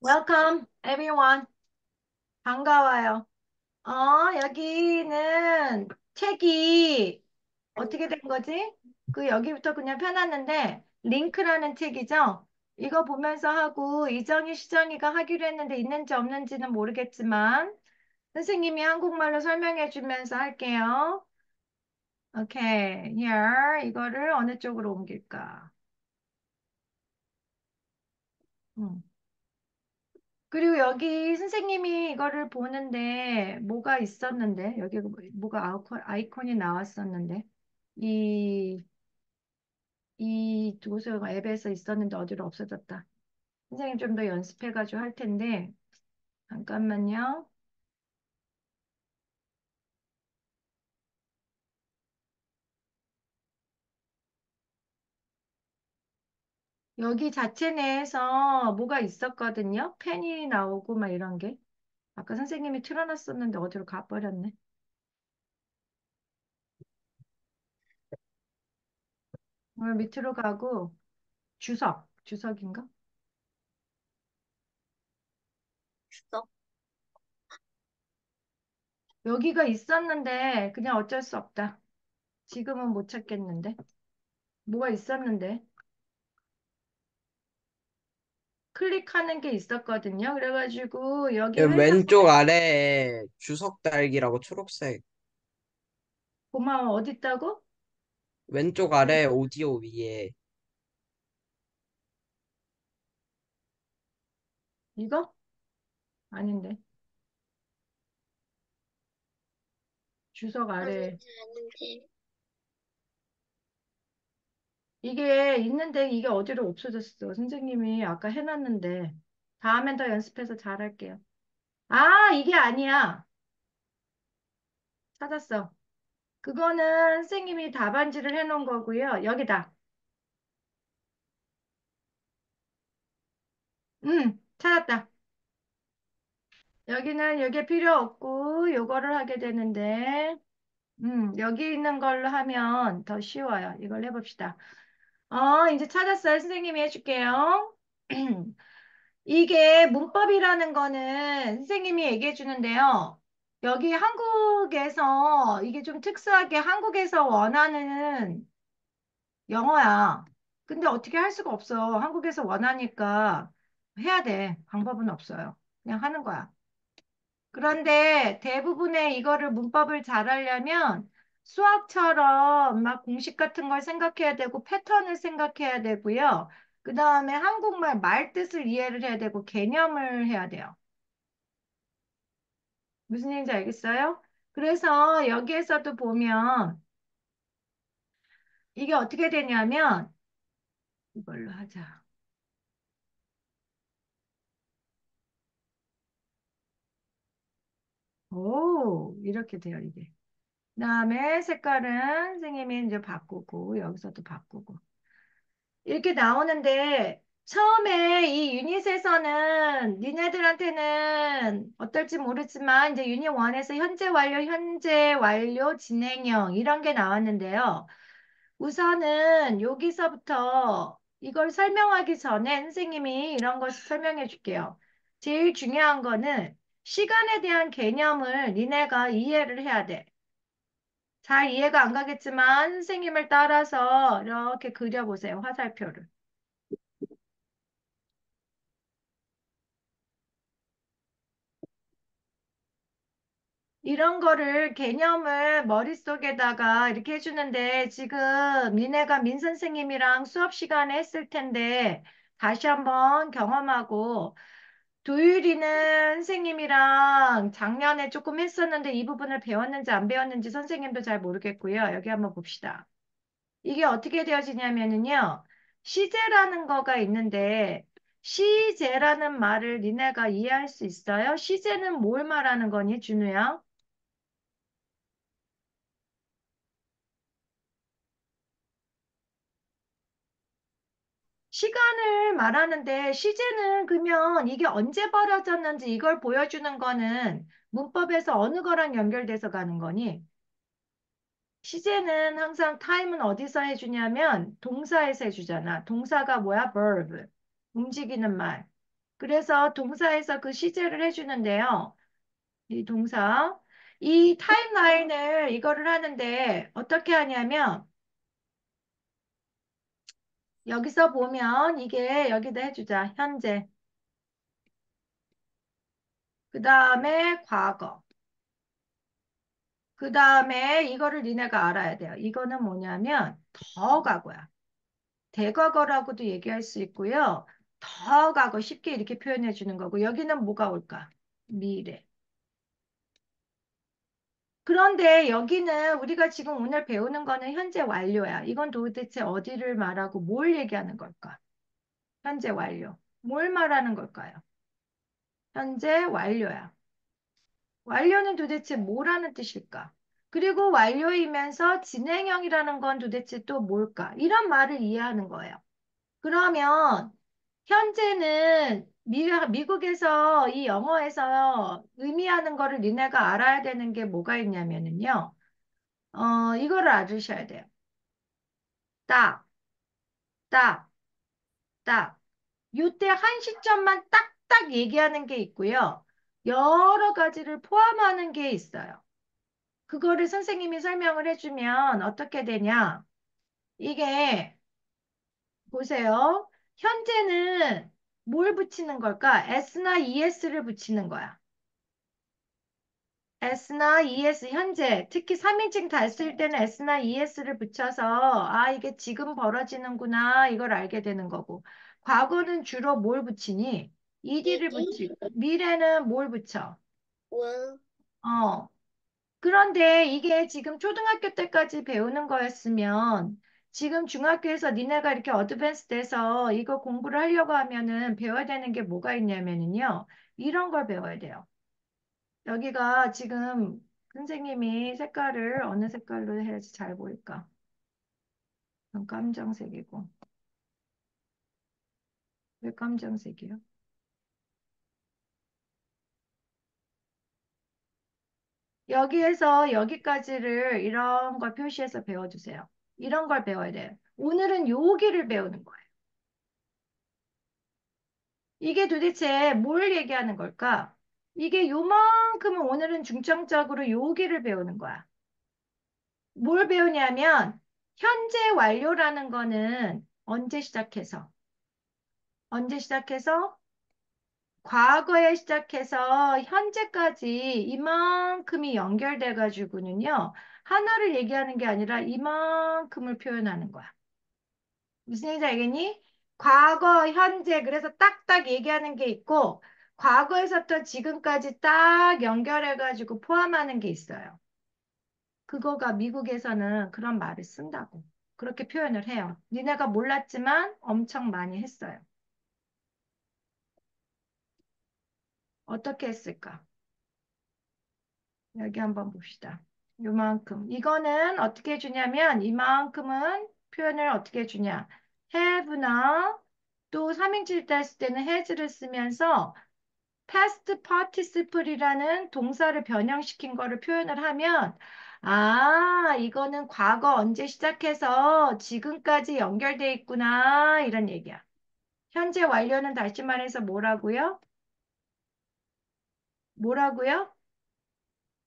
Welcome, everyone. 반가워요. 여기는 책이 어떻게 된 거지? 여기부터 그냥 펴놨는데, 링크라는 책이죠? 이거 보면서 하고, 이정희, 시정이가 하기로 했는데, 있는지 없는지는 모르겠지만, 선생님이 한국말로 설명해 주면서 할게요. 오케이, here. 이거를 어느 쪽으로 옮길까? 음. 그리고 여기 선생님이 이거를 보는데 뭐가 있었는데 여기 뭐가 아이콘이 나왔었는데 이, 이 도서 앱에서 있었는데 어디로 없어졌다. 선생님 좀 더 연습해가지고 할 텐데 잠깐만요. 여기 자체 내에서 뭐가 있었거든요. 펜이 나오고 막 이런 게. 아까 선생님이 틀어놨었는데 어디로 가버렸네. 오늘 밑으로 가고 주석인가? 있어? 여기가 있었는데 그냥 어쩔 수 없다. 지금은 못 찾겠는데. 뭐가 있었는데. 클릭하는 게 있었거든요. 그래가지고 여기 회사 왼쪽 아래에 주석 달기라고 초록색. 고마워. 어디 있다고? 왼쪽 아래 오디오 위에. 이거? 아닌데. 주석 아래. 아는지 아는지. 이게 있는데 이게 어디로 없어졌어. 선생님이 아까 해놨는데. 다음엔 더 연습해서 잘할게요. 아, 이게 아니야. 찾았어. 그거는 선생님이 답안지를 해놓은 거고요. 여기다. 찾았다. 여기는 여기 필요 없고 요거를 하게 되는데 여기 있는 걸로 하면 더 쉬워요. 이걸 해봅시다. 이제 찾았어요. 선생님이 해줄게요. 이게 문법이라는 거는 선생님이 얘기해 주는데요. 여기 한국에서 이게 좀 특수하게 한국에서 원하는 영어야. 근데 어떻게 할 수가 없어. 한국에서 원하니까 해야 돼. 방법은 없어요. 그냥 하는 거야. 그런데 대부분의 이거를 문법을 잘 하려면 수학처럼 막 공식 같은 걸 생각해야 되고 패턴을 생각해야 되고요. 그 다음에 한국말 말뜻을 이해를 해야 되고 개념을 해야 돼요. 무슨 얘기인지 알겠어요? 그래서 여기에서도 보면 이게 어떻게 되냐면 이걸로 하자. 오, 이렇게 돼요, 이게. 그다음에 색깔은 선생님이 이제 바꾸고 여기서도 바꾸고. 이렇게 나오는데 처음에 이 유닛에서는 니네들한테는 어떨지 모르지만 이제 유닛 1에서 현재 완료, 진행형 이런 게 나왔는데요. 우선은 여기서부터 이걸 설명하기 전에 선생님이 이런 것을 설명해 줄게요. 제일 중요한 거는 시간에 대한 개념을 니네가 이해를 해야 돼. 잘 이해가 안 가겠지만 선생님을 따라서 이렇게 그려보세요. 화살표를. 이런 거를 개념을 머릿속에다가 이렇게 해주는데 지금 니네가 민 선생님이랑 수업 시간에 했을 텐데 다시 한번 경험하고 도율이는 선생님이랑 작년에 조금 했었는데 이 부분을 배웠는지 안 배웠는지 선생님도 잘 모르겠고요. 여기 한번 봅시다. 이게 어떻게 되어지냐면은요. 시제라는 거가 있는데 시제라는 말을 니네가 이해할 수 있어요? 시제는 뭘 말하는 거니, 준우야? 시간을 말하는데 시제는 그러면 이게 언제 벌어졌는지 이걸 보여주는 거는 문법에서 어느 거랑 연결돼서 가는 거니? 시제는 항상 타임은 어디서 해주냐면 동사에서 해주잖아. 동사가 뭐야? verb. 움직이는 말. 그래서 동사에서 그 시제를 해주는데요. 이 동사. 이 타임라인을 이거를 하는데 어떻게 하냐면 여기서 보면 이게 여기다 해주자. 현재. 그 다음에 과거. 그 다음에 이거를 니네가 알아야 돼요. 이거는 뭐냐면 더 과거야. 대과거라고도 얘기할 수 있고요. 더 과거 쉽게 이렇게 표현해 주는 거고 여기는 뭐가 올까? 미래. 그런데 여기는 우리가 지금 오늘 배우는 거는 현재 완료야. 이건 도대체 어디를 말하고 뭘 얘기하는 걸까? 현재 완료. 뭘 말하는 걸까요? 현재 완료야. 완료는 도대체 뭐라는 뜻일까? 그리고 완료이면서 진행형이라는 건 도대체 또 뭘까? 이런 말을 이해하는 거예요. 그러면 현재는 미국에서 이 영어에서 의미하는 거를 니네가 알아야 되는 게 뭐가 있냐면은요. 이거를 알으셔야 돼요. 딱, 딱, 딱. 요때 한 시점만 딱딱 얘기하는 게 있고요. 여러 가지를 포함하는 게 있어요. 그거를 선생님이 설명을 해주면 어떻게 되냐? 이게 보세요. 현재는 뭘 붙이는 걸까? S나 ES를 붙이는 거야. S나 ES 현재 특히 3인칭 다 쓸 때는 S나 ES를 붙여서 아 이게 지금 벌어지는구나 이걸 알게 되는 거고 과거는 주로 뭘 붙이니? ED를 얘기? 붙이고 미래는 뭘 붙여? 와, 어 그런데 이게 지금 초등학교 때까지 배우는 거였으면 지금 중학교에서 니네가 이렇게 어드밴스 돼서 이거 공부를 하려고 하면은 배워야 되는 게 뭐가 있냐면은요. 이런 걸 배워야 돼요. 여기가 지금 선생님이 색깔을 어느 색깔로 해야지 잘 보일까? 이건 깜정색이고. 왜 깜정색이요? 여기에서 여기까지를 이런 걸 표시해서 배워주세요. 이런 걸 배워야 돼요. 오늘은 여기를 배우는 거예요. 이게 도대체 뭘 얘기하는 걸까? 이게 요만큼은 오늘은 중점적으로 여기를 배우는 거야. 뭘 배우냐면 현재 완료라는 거는 언제 시작해서 과거에 시작해서 현재까지 이만큼이 연결돼 가지고는요. 하나를 얘기하는 게 아니라 이만큼을 표현하는 거야. 무슨 얘기인지 알겠니? 과거, 현재 그래서 딱딱 얘기하는 게 있고 과거에서부터 지금까지 딱 연결해 가지고 포함하는 게 있어요. 그거가 미국에서는 그런 말을 쓴다고. 그렇게 표현을 해요. 니네가 몰랐지만 엄청 많이 했어요. 어떻게 했을까? 여기 한번 봅시다. 요만큼. 이거는 어떻게 해주냐면 이만큼은 표현을 어떻게 해주냐. have나 또 3인칭 했을 때는 has를 쓰면서 past participle이라는 동사를 변형시킨 거를 표현을 하면 아, 이거는 과거 언제 시작해서 지금까지 연결돼 있구나 이런 얘기야. 현재 완료는 다시 말해서 뭐라고요? 뭐라고요?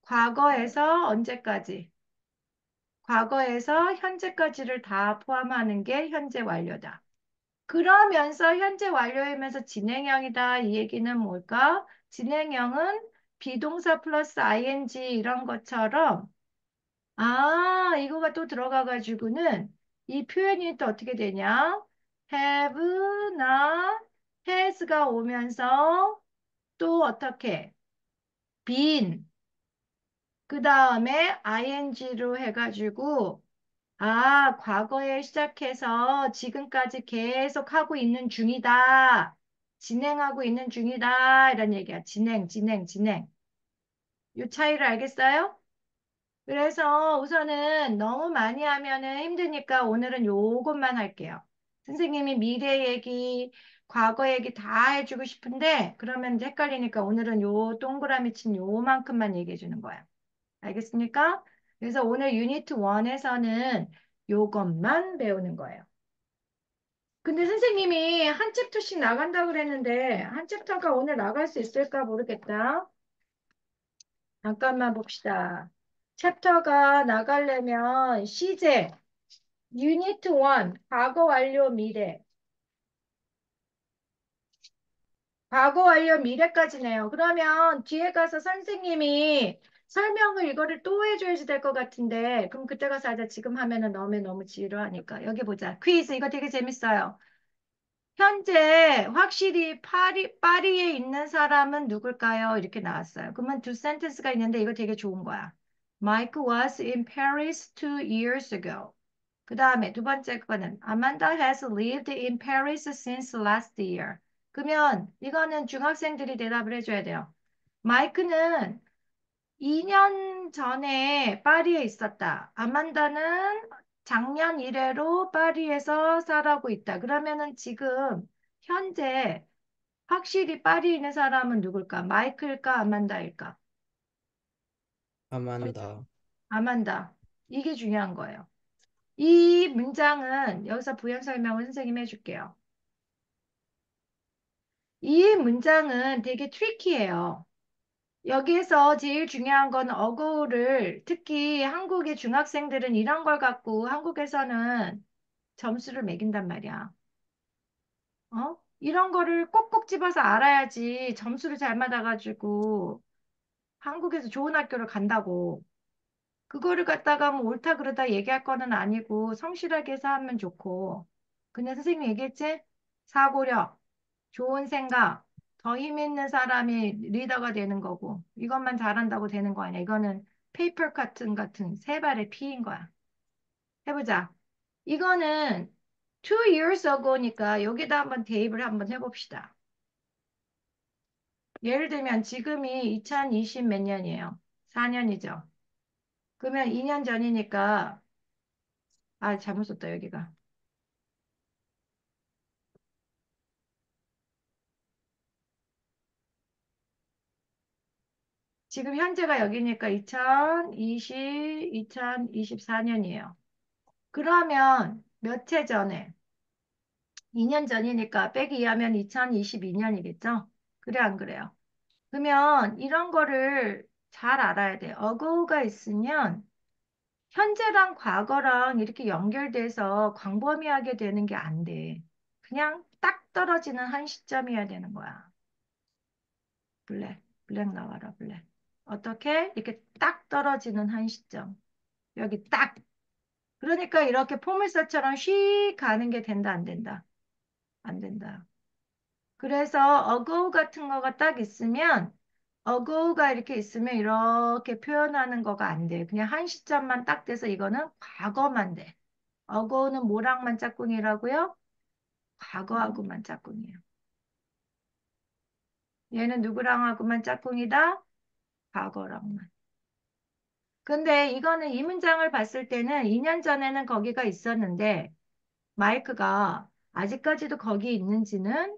과거에서 언제까지? 과거에서 현재까지를 다 포함하는 게 현재 완료다. 그러면서 현재 완료이면서 진행형이다. 이 얘기는 뭘까? 진행형은 비동사 플러스 ing 이런 것처럼 아, 이거가 또 들어가가지고는 이 표현이 또 어떻게 되냐? have나 has가 오면서 또 어떻게? been 그 다음에 ing로 해가지고 아, 과거에 시작해서 지금까지 계속 하고 있는 중이다. 진행하고 있는 중이다. 이런 얘기야. 진행. 이 차이를 알겠어요? 그래서 우선은 너무 많이 하면은 힘드니까 오늘은 요것만 할게요. 선생님이 미래 얘기, 과거 얘기 다 해주고 싶은데 그러면 이제 헷갈리니까 오늘은 요 동그라미 친 요만큼만 얘기해 주는 거야. 알겠습니까? 그래서 오늘 유니트 1에서는 요것만 배우는 거예요. 근데 선생님이 한 챕터씩 나간다고 그랬는데, 한 챕터가 오늘 나갈 수 있을까 모르겠다. 잠깐만 봅시다. 챕터가 나가려면 시제, 유니트 1, 과거 완료 미래. 과거 완료 미래까지네요. 그러면 뒤에 가서 선생님이 설명을 이거를 또 해줘야지 될 것 같은데, 그럼 그때 가서 하자. 지금 하면은 너무 지루하니까. 여기 보자. 퀴즈, 이거 되게 재밌어요. 현재 확실히 파리에 있는 사람은 누굴까요? 이렇게 나왔어요. 그러면 두 센텐스가 있는데 이거 되게 좋은 거야. Mike was in Paris 2 years ago. 그 다음에 두 번째 거는 Amanda has lived in Paris since last year. 그러면 이거는 중학생들이 대답을 해줘야 돼요. 마이크는 2년 전에 파리에 있었다. 아만다는 작년 이래로 파리에서 살아고 있다. 그러면은 지금 현재 확실히 파리에 있는 사람은 누굴까? 마이클일까? 아만다일까? 아만다. 아만다. 이게 중요한 거예요. 이 문장은 여기서 부연 설명을 선생님 해줄게요. 이 문장은 되게 트리키해요. 여기에서 제일 중요한 건 어구를 특히 한국의 중학생들은 이런 걸 갖고 한국에서는 점수를 매긴단 말이야. 어? 이런 거를 꼭꼭 집어서 알아야지 점수를 잘 받아가지고 한국에서 좋은 학교를 간다고. 그거를 갖다가 뭐 옳다 그러다 얘기할 거는 아니고 성실하게 해서 하면 좋고. 근데 선생님이 얘기했지? 사고력, 좋은 생각, 더 힘 있는 사람이 리더가 되는 거고, 이것만 잘한다고 되는 거 아니야. 이거는 페이퍼 같은 세 발의 피인 거야. 해보자. 이거는 2 years ago니까 여기다 한번 대입을 한번 해봅시다. 예를 들면 지금이 2020 몇 년이에요? 4년이죠. 그러면 2년 전이니까, 아, 잘못 썼다, 여기가. 지금 현재가 여기니까 2024년이에요. 그러면 몇 해 전에? 2년 전이니까 빼기 2하면 2022년이겠죠? 그래, 안 그래요? 그러면 이런 거를 잘 알아야 돼. 어구가 있으면 현재랑 과거랑 이렇게 연결돼서 광범위하게 되는 게 안 돼. 그냥 딱 떨어지는 한 시점이어야 되는 거야. 블랙 나와라, 블랙. 어떻게? 이렇게 딱 떨어지는 한 시점. 여기 딱. 그러니까 이렇게 포물선처럼 쉬 가는 게 된다, 안 된다? 안 된다. 그래서 어고 같은 거가 딱 있으면 어고가 이렇게 있으면 이렇게 표현하는 거가 안 돼. 그냥 한 시점만 딱 돼서 이거는 과거만 돼. 어고는 뭐랑만 짝꿍이라고요? 과거하고만 짝꿍이에요. 얘는 누구랑 하고만 짝꿍이다? 과거랑만. 근데 이거는 이 문장을 봤을 때는 2년 전에는 거기가 있었는데 마이크가 아직까지도 거기 있는지는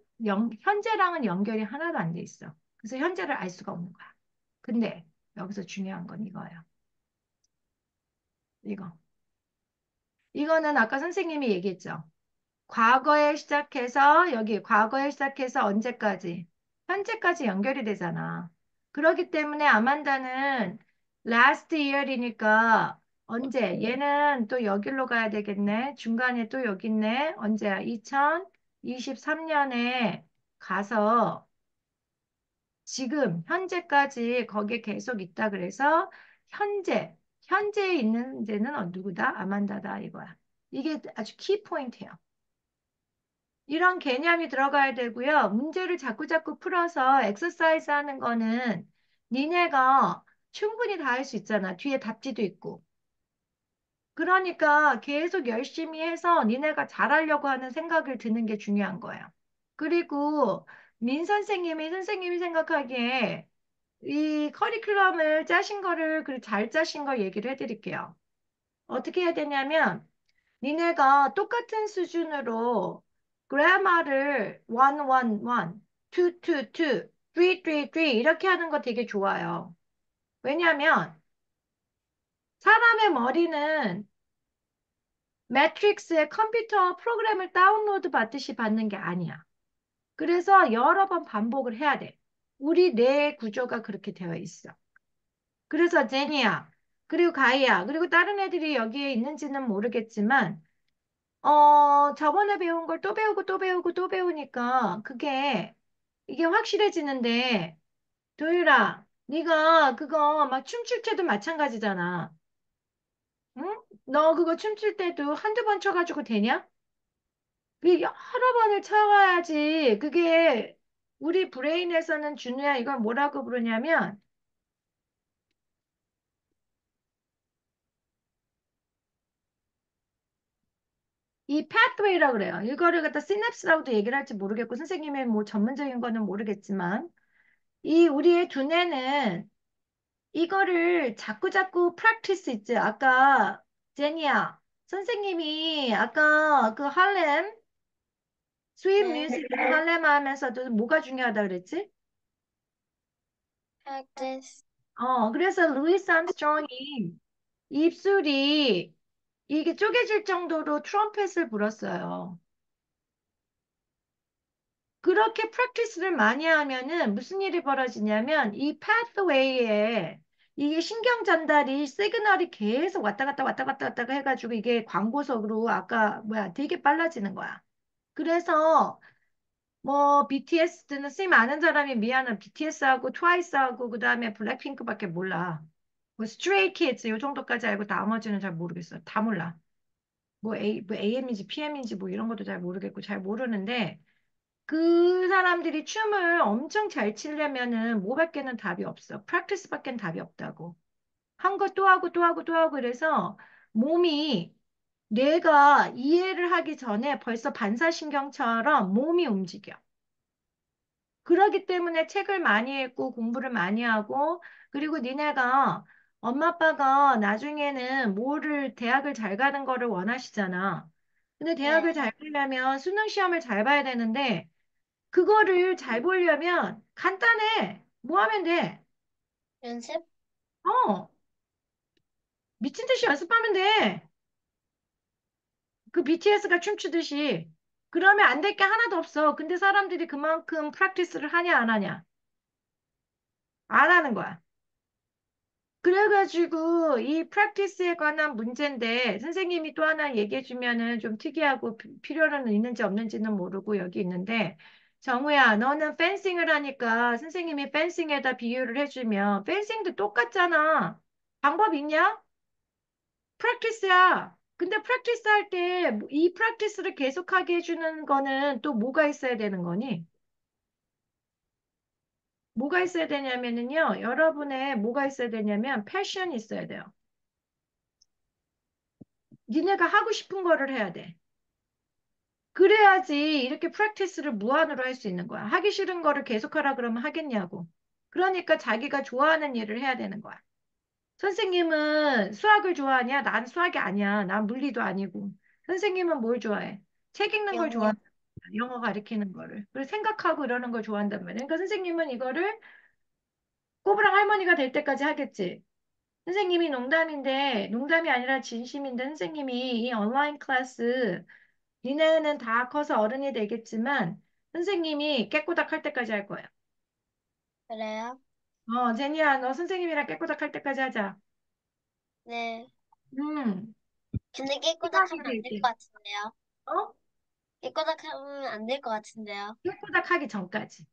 현재랑은 연결이 하나도 안 돼 있어. 그래서 현재를 알 수가 없는 거야. 근데 여기서 중요한 건 이거예요. 이거. 이거는 아까 선생님이 얘기했죠. 과거에 시작해서 여기 과거에 시작해서 언제까지? 현재까지 연결이 되잖아. 그렇기 때문에 아만다는 last year이니까 언제? 얘는 또 여기로 가야 되겠네. 중간에 또 여기 있네. 언제야? 2023년에 가서 지금 현재까지 거기에 계속 있다 그래서 현재에 있는 데는 누구다? 아만다다 이거야. 이게 아주 키 포인트예요. 이런 개념이 들어가야 되고요. 문제를 자꾸자꾸 풀어서 엑서사이즈 하는 거는 니네가 충분히 다 할 수 있잖아. 뒤에 답지도 있고. 그러니까 계속 열심히 해서 니네가 잘하려고 하는 생각을 드는 게 중요한 거예요. 그리고 민 선생님이 생각하기에 이 커리큘럼을 짜신 거를 잘 짜신 거 얘기를 해드릴게요. 어떻게 해야 되냐면 니네가 똑같은 수준으로 그래마를 1, 1, 1, 2, 2, 2, 3, 3, 3 이렇게 하는 거 되게 좋아요. 왜냐하면 사람의 머리는 매트릭스의 컴퓨터 프로그램을 다운로드 받듯이 받는 게 아니야. 그래서 여러 번 반복을 해야 돼. 우리 뇌의 구조가 그렇게 되어 있어. 그래서 제니야, 그리고 가이야, 그리고 다른 애들이 여기에 있는지는 모르겠지만, 저번에 배운 걸 또 배우고 또 배우고 또 배우니까 이게 확실해지는데, 도율아, 네가 그거 막 춤출 때도 마찬가지잖아. 응? 너 그거 춤출 때도 한두 번 쳐가지고 되냐? 그게 여러 번을 쳐가야지. 그게 우리 브레인에서는 준우야, 이걸 뭐라고 부르냐면, 이 pathway라고 그래요. 이거를 갖다 시냅스라고도 얘기를 할지 모르겠고, 선생님의 뭐 전문적인 거는 모르겠지만, 이 우리의 두뇌는 이거를 자꾸자꾸 프랙티스 있지. 아까, 제니야, 선생님이 아까 그 할렘, 스윗 네, 뮤직 할렘 하면서도 뭐가 중요하다 그랬지? practice. 그래서 루이스 암스트롱이 입술이 이게 쪼개질 정도로 트럼펫을 불었어요. 그렇게 프랙티스를 많이 하면은 무슨 일이 벌어지냐면 이 pathway에 이게 신경 전달이 시그널이 계속 왔다 갔다 왔다 갔다 왔다가 해가지고 이게 광고석으로 아까 뭐야 되게 빨라지는 거야. 그래서 뭐 BTS는 선생님 아는 사람이 미안해 BTS하고 트와이스하고 그다음에 블랙핑크밖에 몰라. 뭐 스트레이 키즈 요 정도까지 알고 나머지는 잘 모르겠어. 다 몰라. 뭐 AM인지 PM인지 뭐 이런 것도 잘 모르겠고 잘 모르는데 그 사람들이 춤을 엄청 잘 치려면은 뭐밖에는 답이 없어. 프랙티스밖엔 답이 없다고. 한 거 또 하고 또 하고 또 하고 그래서 몸이 뇌가 이해를 하기 전에 벌써 반사신경처럼 몸이 움직여. 그러기 때문에 책을 많이 읽고 공부를 많이 하고 그리고 니네가 엄마 아빠가 나중에는 대학을 잘 가는 거를 원하시잖아. 근데 대학을 네, 잘 가려면 수능 시험을 잘 봐야 되는데 그거를 잘 보려면 간단해. 뭐 하면 돼? 연습? 어, 미친 듯이 연습하면 돼. 그 BTS가 춤추듯이. 그러면 안 될 게 하나도 없어. 근데 사람들이 그만큼 프랙티스를 하냐, 안 하냐? 안 하는 거야. 그래가지고 이 프랙티스에 관한 문제인데 선생님이 또 하나 얘기해 주면은 좀 특이하고 필요는 있는지 없는지는 모르고 여기 있는데 정우야 너는 펜싱을 하니까 선생님이 펜싱에다 비유를 해주면 펜싱도 똑같잖아. 방법 있냐? 프랙티스야. 근데 프랙티스 할 때 이 프랙티스를 계속하게 해주는 거는 또 뭐가 있어야 되는 거니? 뭐가 있어야 되냐면은요 여러분의 뭐가 있어야 되냐면 패션이 있어야 돼요. 니네가 하고 싶은 거를 해야 돼. 그래야지 이렇게 프랙티스를 무한으로 할 수 있는 거야. 하기 싫은 거를 계속하라 그러면 하겠냐고. 그러니까 자기가 좋아하는 일을 해야 되는 거야. 선생님은 수학을 좋아하냐? 난 수학이 아니야. 난 물리도 아니고. 선생님은 뭘 좋아해? 책 읽는 걸 영어. 좋아한다. 영어 가르치는 거를. 그리고 생각하고 이러는 걸 좋아한단 말이야. 그러니까 선생님은 이거를 꼬부랑 할머니가 될 때까지 하겠지. 선생님이 농담인데, 농담이 아니라 진심인데, 선생님이 이 온라인 클래스 니네는 다 커서 어른이 되겠지만 선생님이 깨꼬닥 할 때까지 할 거야. 그래요? 제니야, 너 선생님이랑 깨꼬닥 할 때까지 하자. 네. 음, 근데 깨꼬닥 시간이 하면 안 될 될 때. 것 같은데요? 어? 깨꼬닥 하면 안 될 것 같은데요? 깨꼬닥 하기 전까지.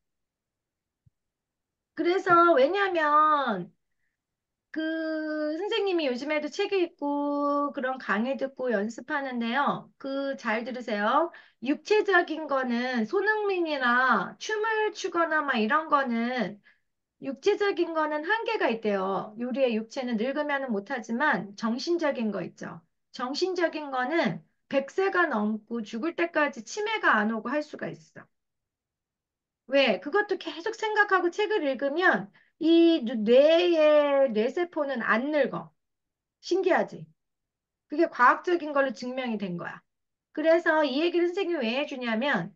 그래서 왜냐면 그 선생님이 요즘에도 책 읽고 그런 강의 듣고 연습하는데요. 그 잘 들으세요. 육체적인 거는 손흥민이나 춤을 추거나 막 이런 거는 육체적인 거는 한계가 있대요. 우리의 육체는 늙으면 못하지만 정신적인 거 있죠. 정신적인 거는 100세가 넘고 죽을 때까지 치매가 안 오고 할 수가 있어. 왜? 그것도 계속 생각하고 책을 읽으면 이 뇌의 뇌세포는 안 늙어. 신기하지? 그게 과학적인 걸로 증명이 된 거야. 그래서 이 얘기를 선생님이 왜 해주냐면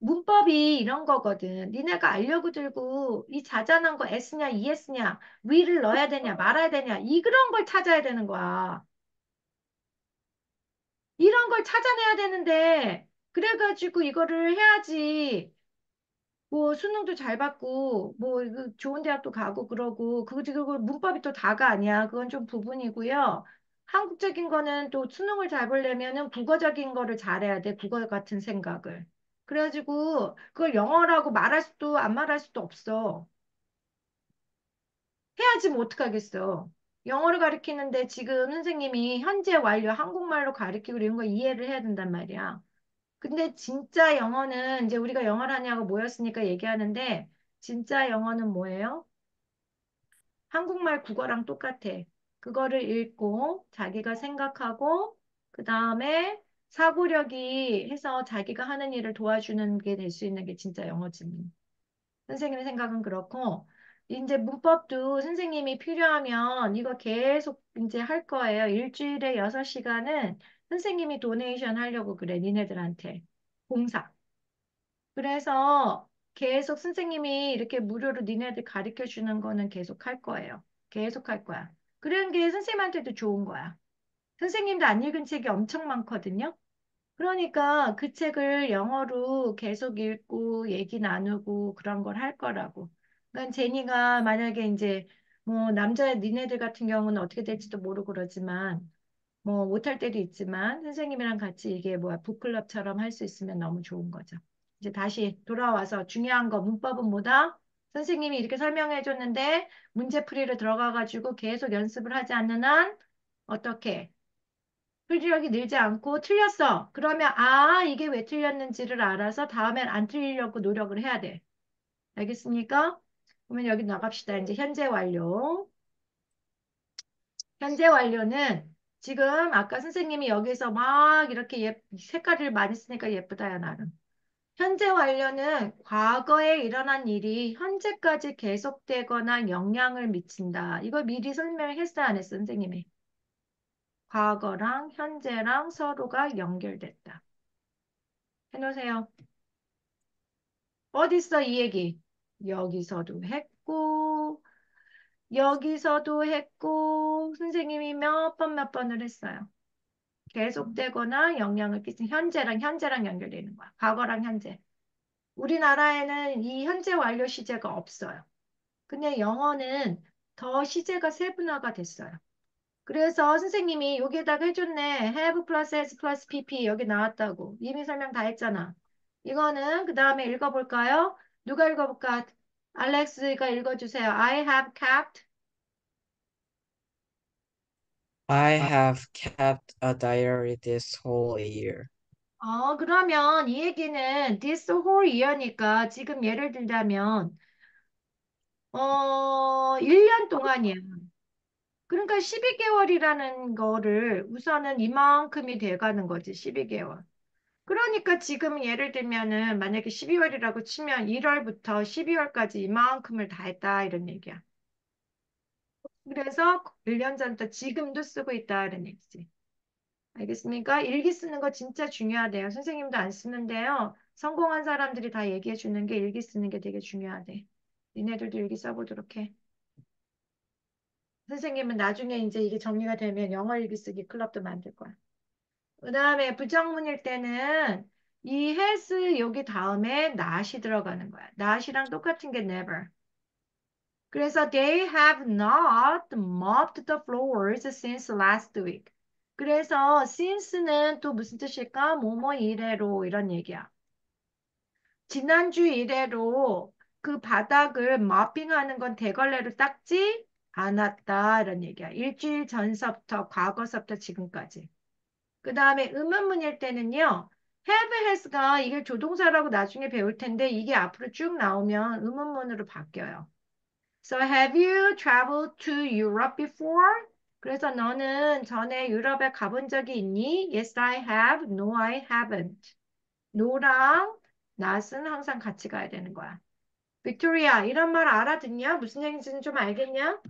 문법이 이런 거거든. 니네가 알려고 들고 이 자잘한 거 S냐, ES냐, 위를 넣어야 되냐, 말아야 되냐, 이 그런 걸 찾아야 되는 거야. 이런 걸 찾아내야 되는데, 그래가지고 이거를 해야지. 뭐 수능도 잘 받고 뭐 이거 좋은 대학도 가고 그러고 그리고 문법이 또 다가 아니야. 그건 좀 부분이고요. 한국적인 거는 또 수능을 잘 보려면은 국어적인 거를 잘해야 돼. 국어 같은 생각을. 그래가지고 그걸 영어라고 말할 수도 안 말할 수도 없어. 해야지 뭐 어떡하겠어. 영어를 가르치는데 지금 선생님이 현재 완료 한국말로 가르치고 이런 거 이해를 해야 된단 말이야. 근데 진짜 영어는 이제 우리가 영어를 하냐고 모였으니까 얘기하는데 진짜 영어는 뭐예요? 한국말 국어랑 똑같아. 그거를 읽고 자기가 생각하고 그 다음에 사고력이 해서 자기가 하는 일을 도와주는 게 될 수 있는 게 진짜 영어지. 선생님의 생각은 그렇고 이제 문법도 선생님이 필요하면 이거 계속 이제 할 거예요. 일주일에 6시간은 선생님이 도네이션 하려고 그래, 니네들한테. 봉사. 그래서 계속 선생님이 이렇게 무료로 니네들 가르쳐 주는 거는 계속 할 거예요. 계속 할 거야. 그런 게 선생님한테도 좋은 거야. 선생님도 안 읽은 책이 엄청 많거든요. 그러니까 그 책을 영어로 계속 읽고 얘기 나누고 그런 걸 할 거라고. 그러니까 제니가 만약에 이제 뭐 남자 니네들 같은 경우는 어떻게 될지도 모르고 그러지만 뭐 못할 때도 있지만 선생님이랑 같이 이게 뭐야 북클럽처럼 할 수 있으면 너무 좋은 거죠. 이제 다시 돌아와서 중요한 거 문법은 뭐다? 선생님이 이렇게 설명해 줬는데 문제풀이를 들어가 가지고 계속 연습을 하지 않는 한 어떻게 풀이력이 늘지 않고 틀렸어. 그러면 아 이게 왜 틀렸는지를 알아서 다음엔 안 틀리려고 노력을 해야 돼. 알겠습니까? 그러면 여기 나갑시다. 이제 현재 완료. 현재 완료는 지금 아까 선생님이 여기서 막 이렇게 색깔을 많이 쓰니까 예쁘다, 야, 나름. 현재 완료는 과거에 일어난 일이 현재까지 계속되거나 영향을 미친다. 이거 미리 설명했어요, 안 했어, 선생님이? 과거랑 현재랑 서로가 연결됐다. 해놓으세요. 어딨어, 이 얘기? 여기서도 했고, 여기서도 했고, 선생님이 몇 번을 했어요. 계속되거나 영향을 끼친 현재랑 연결되는 거야. 과거랑 현재. 우리나라에는 이 현재 완료 시제가 없어요. 근데 영어는 더 시제가 세분화가 됐어요. 그래서 선생님이 여기에다가 해줬네. have 플러스 s 플러스 pp 여기 나왔다고. 이미 설명 다 했잖아. 이거는 그 다음에 읽어볼까요? 누가 읽어볼까? 알렉스가 읽어주세요. I have kept. I have kept a diary this whole year. 그러면 이 얘기는 this whole year니까 지금 예를 들자면 1년 동안이야. 그러니까 12개월이라는 거를 우선은 이만큼이 돼가는 거지, 12개월. 그러니까 지금 예를 들면은 만약에 12월이라고 치면 1월부터 12월까지 이만큼을 다 했다, 이런 얘기야. 그래서 1년 전부터 지금도 쓰고 있다, 이런 얘기지. 알겠습니까? 일기 쓰는 거 진짜 중요하대요. 선생님도 안 쓰는데요. 성공한 사람들이 다 얘기해 주는 게 일기 쓰는 게 되게 중요하대. 니네들도 일기 써보도록 해. 선생님은 나중에 이제 이게 정리가 되면 영어 일기 쓰기 클럽도 만들 거야. 그 다음에 부정문일 때는 이 has 여기 다음에 not이 들어가는 거야. not이랑 똑같은 게 never. 그래서 they have not mopped the floors since last week. 그래서 since는 또 무슨 뜻일까? 뭐뭐 이래로 이런 얘기야. 지난주 이래로 그 바닥을 모핑하는 건 대걸레로 닦지 않았다 이런 얘기야. 일주일 전서부터 과거서부터 지금까지. 그 다음에 의문문일 때는요. have has가 이게 조동사라고 나중에 배울 텐데 이게 앞으로 쭉 나오면 의문문으로 바뀌어요. So have you traveled to Europe before? 그래서 너는 전에 유럽에 가본 적이 있니? Yes, I have. No, I haven't. no랑 not은 항상 같이 가야 되는 거야. 빅토리아, 이런 말 알아듣냐? 무슨 얘기인지는 좀 알겠냐?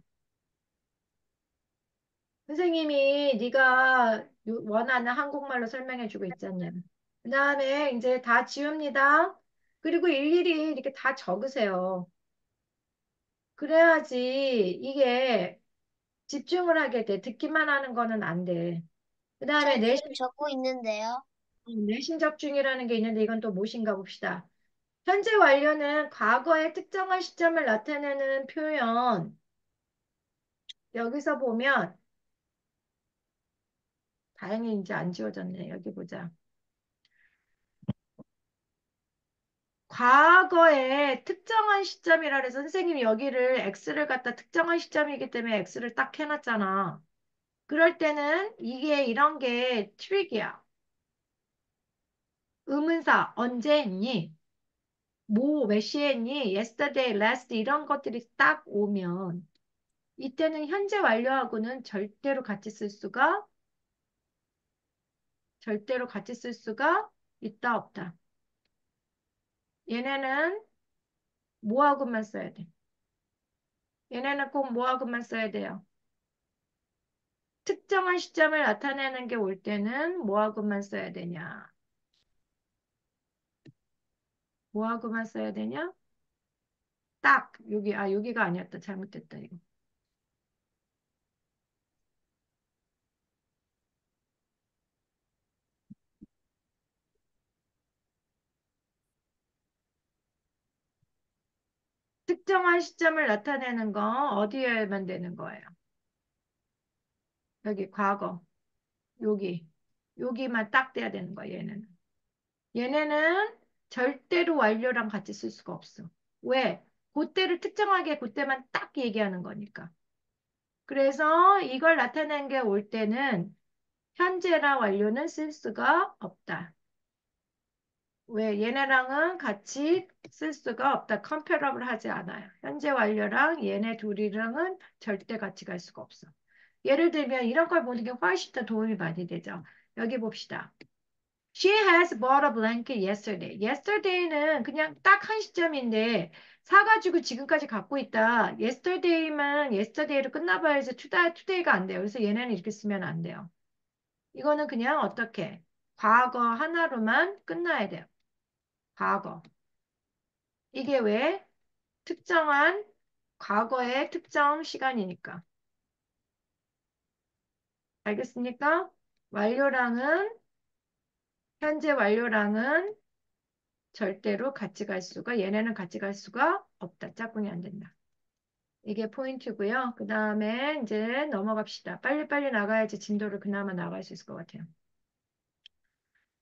선생님이 네가 원하는 한국말로 설명해주고 있잖냐. 그 다음에 이제 다 지웁니다. 그리고 일일이 이렇게 다 적으세요. 그래야지 이게 집중을 하게 돼. 듣기만 하는 거는 안 돼. 그 저 다음에 지금 적고 있는데요. 내신 적중이라는 게 있는데 이건 또 무엇인가 봅시다. 현재 완료는 과거의 특정한 시점을 나타내는 표현. 여기서 보면 다행히 이제 안 지워졌네. 여기 보자. 과거의 특정한 시점이라 해서 선생님이 여기를 X를 갖다 특정한 시점이기 때문에 X를 딱 해놨잖아. 그럴 때는 이게 이런 게 트릭이야. 의문사 언제 했니? 뭐 몇 시에 했니? yesterday, last 이런 것들이 딱 오면 이때는 현재 완료하고는 절대로 같이 쓸 수가 있다 없다. 얘네는 뭐하고만 써야 돼. 얘네는 꼭 뭐하고만 써야 돼요. 특정한 시점을 나타내는 게 올 때는 뭐하고만 써야 되냐? 뭐하고만 써야 되냐? 딱 여기가 아니었다. 잘못됐다 이거. 특정한 시점을 나타내는 거 어디에만 되는 거예요? 여기 과거. 여기만 딱 돼야 되는 거야, 얘는. 얘네는 절대로 완료랑 같이 쓸 수가 없어. 왜? 그때를 특정하게 그때만 딱 얘기하는 거니까. 그래서 이걸 나타낸 게 올 때는 현재랑 완료는 쓸 수가 없다. 왜? 얘네랑은 같이 쓸 수가 없다. 컴패러블 하지 않아요. 현재 완료랑 얘네 둘이랑은 절대 같이 갈 수가 없어. 예를 들면 이런 걸 보는 게 훨씬 더 도움이 많이 되죠. 여기 봅시다. She has bought a blanket yesterday. Yesterday는 그냥 딱 한 시점인데 사가지고 지금까지 갖고 있다. Yesterday만 yesterday로 끝나봐야지 today가 안 돼요. 그래서 얘네는 이렇게 쓰면 안 돼요. 이거는 그냥 어떻게 과거 하나로만 끝나야 돼요. 과거. 이게 왜? 특정한 과거의 특정 시간이니까. 알겠습니까? 완료랑은 현재 완료랑은 절대로 같이 갈 수가 얘네는 같이 갈 수가 없다. 짝꿍이 안 된다. 이게 포인트고요. 그 다음에 이제 넘어갑시다. 빨리빨리 나가야지 진도를 그나마 나갈 수 있을 것 같아요.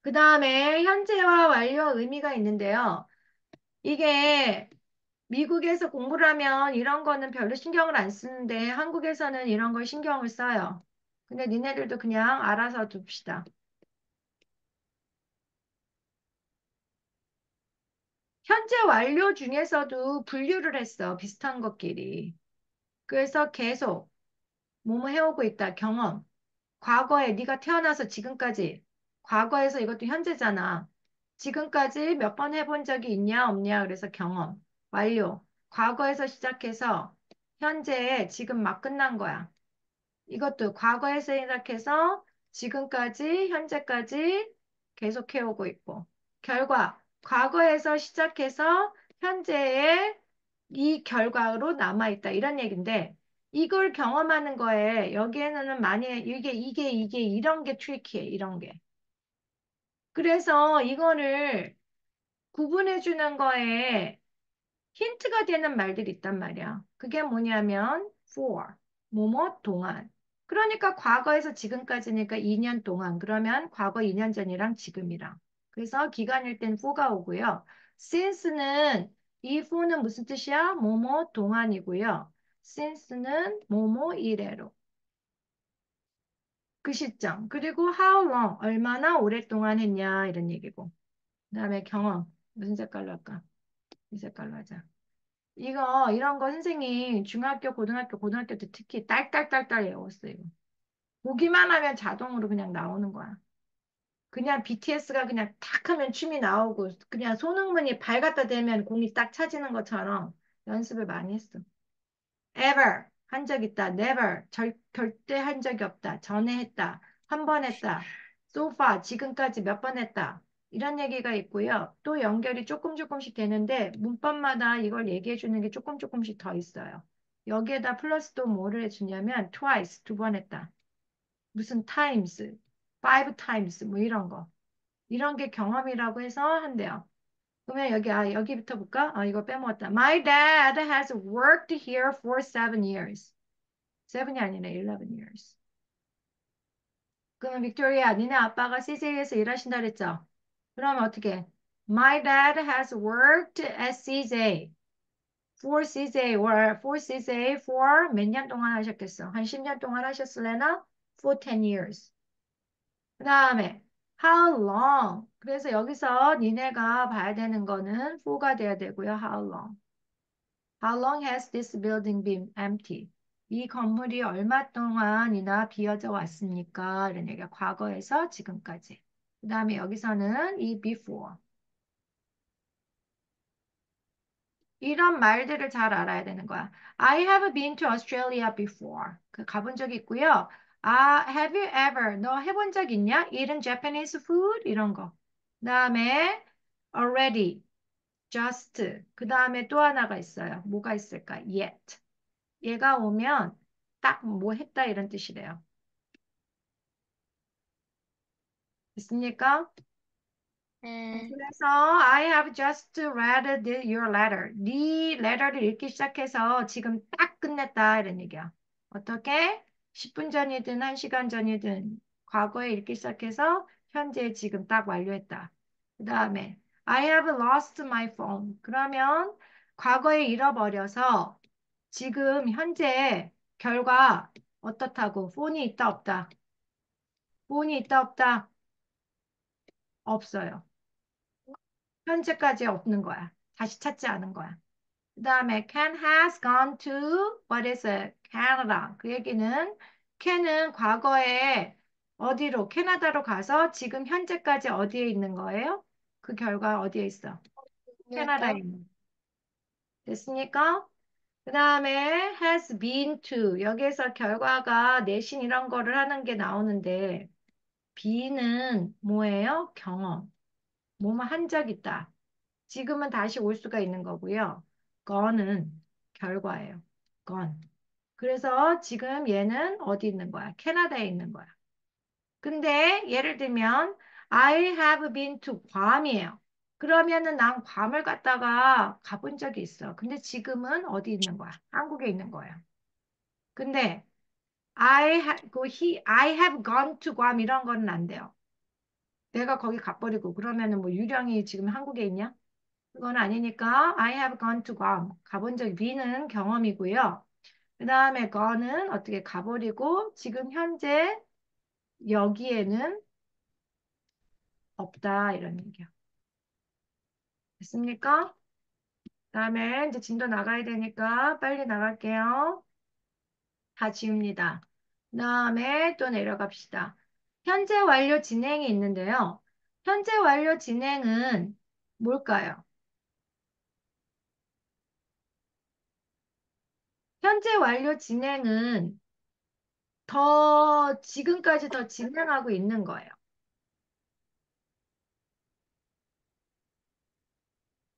그 다음에 현재와 완료 의미가 있는데요. 이게 미국에서 공부를 하면 이런 거는 별로 신경을 안 쓰는데 한국에서는 이런 걸 신경을 써요. 근데 니네들도 그냥 알아서 둡시다. 현재 완료 중에서도 분류를 했어. 비슷한 것끼리. 그래서 계속 뭐뭐 해오고 있다. 경험. 과거에 네가 태어나서 지금까지. 과거에서 이것도 현재잖아. 지금까지 몇 번 해본 적이 있냐 없냐. 그래서 경험. 완료. 과거에서 시작해서 현재에 지금 막 끝난 거야. 이것도 과거에서 시작해서 지금까지, 현재까지 계속 해오고 있고. 결과, 과거에서 시작해서 현재의 이 결과로 남아있다. 이런 얘기인데, 이걸 경험하는 거에, 여기에는 많이, 이게, 이런 게 트리키해, 이런 게. 그래서 이거를 구분해 주는 거에 힌트가 되는 말들이 있단 말이야. 그게 뭐냐면 for, 뭐뭐 동안. 그러니까 과거에서 지금까지니까 2년 동안. 그러면 과거 2년 전이랑 지금이랑. 그래서 기간일 땐 for가 오고요. since는 이 for는 무슨 뜻이야? 뭐뭐 동안이고요. since는 뭐뭐 이래로. 그 시점. 그리고 how long, 얼마나 오랫동안 했냐 이런 얘기고. 그다음에 경험. 무슨 색깔로 할까? 이 색깔로 하자. 이런 거 선생님 중학교, 고등학교 때 특히 딸딸딸딸 외웠어요. 이거. 보기만 하면 자동으로 그냥 나오는 거야. 그냥 BTS가 그냥 탁 하면 춤이 나오고 그냥 손흥민이 발 갖다 대면 공이 딱 차지는 것처럼 연습을 많이 했어. ever 한 적 있다. never 절대 한 적이 없다. 전에 했다. 한 번 했다. so far 지금까지 몇 번 했다. 이런 얘기가 있고요. 또 연결이 조금씩 되는데 문법마다 이걸 얘기해 주는 게 조금씩 더 있어요. 여기에다 플러스 또 뭐를 해주냐면 twice 두 번 했다. 무슨 times five times 뭐 이런 거. 이런 게 경험이라고 해서 한대요. 그러면 여기부터 볼까? 이거 빼먹었다. My dad has worked here for 7 years. 7이 아니네, 11 years. 그러면 빅토리아, 니네 아빠가 CJ에서 일하신다 그랬죠? 그러면 어떻게? My dad has worked at CJ. For CJ or for CJ for 몇 년 동안 하셨겠어? 한 10년 동안 하셨을래나? For 10 years. 그 다음에 how long. 그래서 여기서 니네가 봐야 되는 거는 for가 돼야 되고요. How long. How long has this building been empty? 이 건물이 얼마 동안이나 비어져 왔습니까? 이런 얘기가 과거에서 지금까지. 그 다음에 여기서는 이 before. 이런 말들을 잘 알아야 되는 거야. I have been to Australia before. 그 가본 적이 있고요. Have you ever? 너 해본 적 있냐? Eaten Japanese food? 이런 거. 그 다음에 already, just. 그 다음에 또 하나가 있어요. 뭐가 있을까? Yet. 얘가 오면 딱 뭐 했다 이런 뜻이래요. 됐습니까? 네. 그래서 I have just read your letter. 네 letter를 읽기 시작해서 지금 딱 끝냈다 이런 얘기야. 어떻게? 10분 전이든 1시간 전이든 과거에 읽기 시작해서 현재 지금 딱 완료했다. 그 다음에 I have lost my phone. 그러면 과거에 잃어버려서 지금 현재 결과 어떻다고? 폰이 있다 없다? 폰이 있다 없다? 없어요. 현재까지 없는 거야. 다시 찾지 않은 거야. 그 다음에 Ken has gone to what is it? Canada. 그 얘기는 켄은 과거에 어디로? 캐나다로 가서 지금 현재까지 어디에 있는 거예요? 그 결과 어디에 있어? 캐나다에 그렇죠. 있는. 됐습니까? 그 다음에 has been to. 여기에서 결과가 내신 이런 거를 하는 게 나오는데 be는 뭐예요? 경험. 뭐뭐 한 적 있다. 지금은 다시 올 수가 있는 거고요. gone은 결과예요. gone. 그래서 지금 얘는 어디 있는 거야? 캐나다에 있는 거야. 근데 예를 들면 I have been to 괌이에요. 그러면은 난 괌을 갔다가 가본 적이 있어. 근데 지금은 어디 있는 거야? 한국에 있는 거야. 근데 I have gone to 괌 이런 거는 안 돼요. 내가 거기 가버리고 그러면은 뭐 유령이 지금 한국에 있냐? 그건 아니니까 I have gone to Guam. 가본 적이 B는 경험이고요. 그 다음에 gone은 어떻게 가버리고 지금 현재 여기에는 없다 이런 얘기야. 됐습니까? 그 다음에 이제 진도 나가야 되니까 빨리 나갈게요. 다 지웁니다. 그 다음에 또 내려갑시다. 현재 완료 진행이 있는데요. 현재 완료 진행은 뭘까요? 현재 완료 진행은 지금까지 더 진행하고 있는 거예요.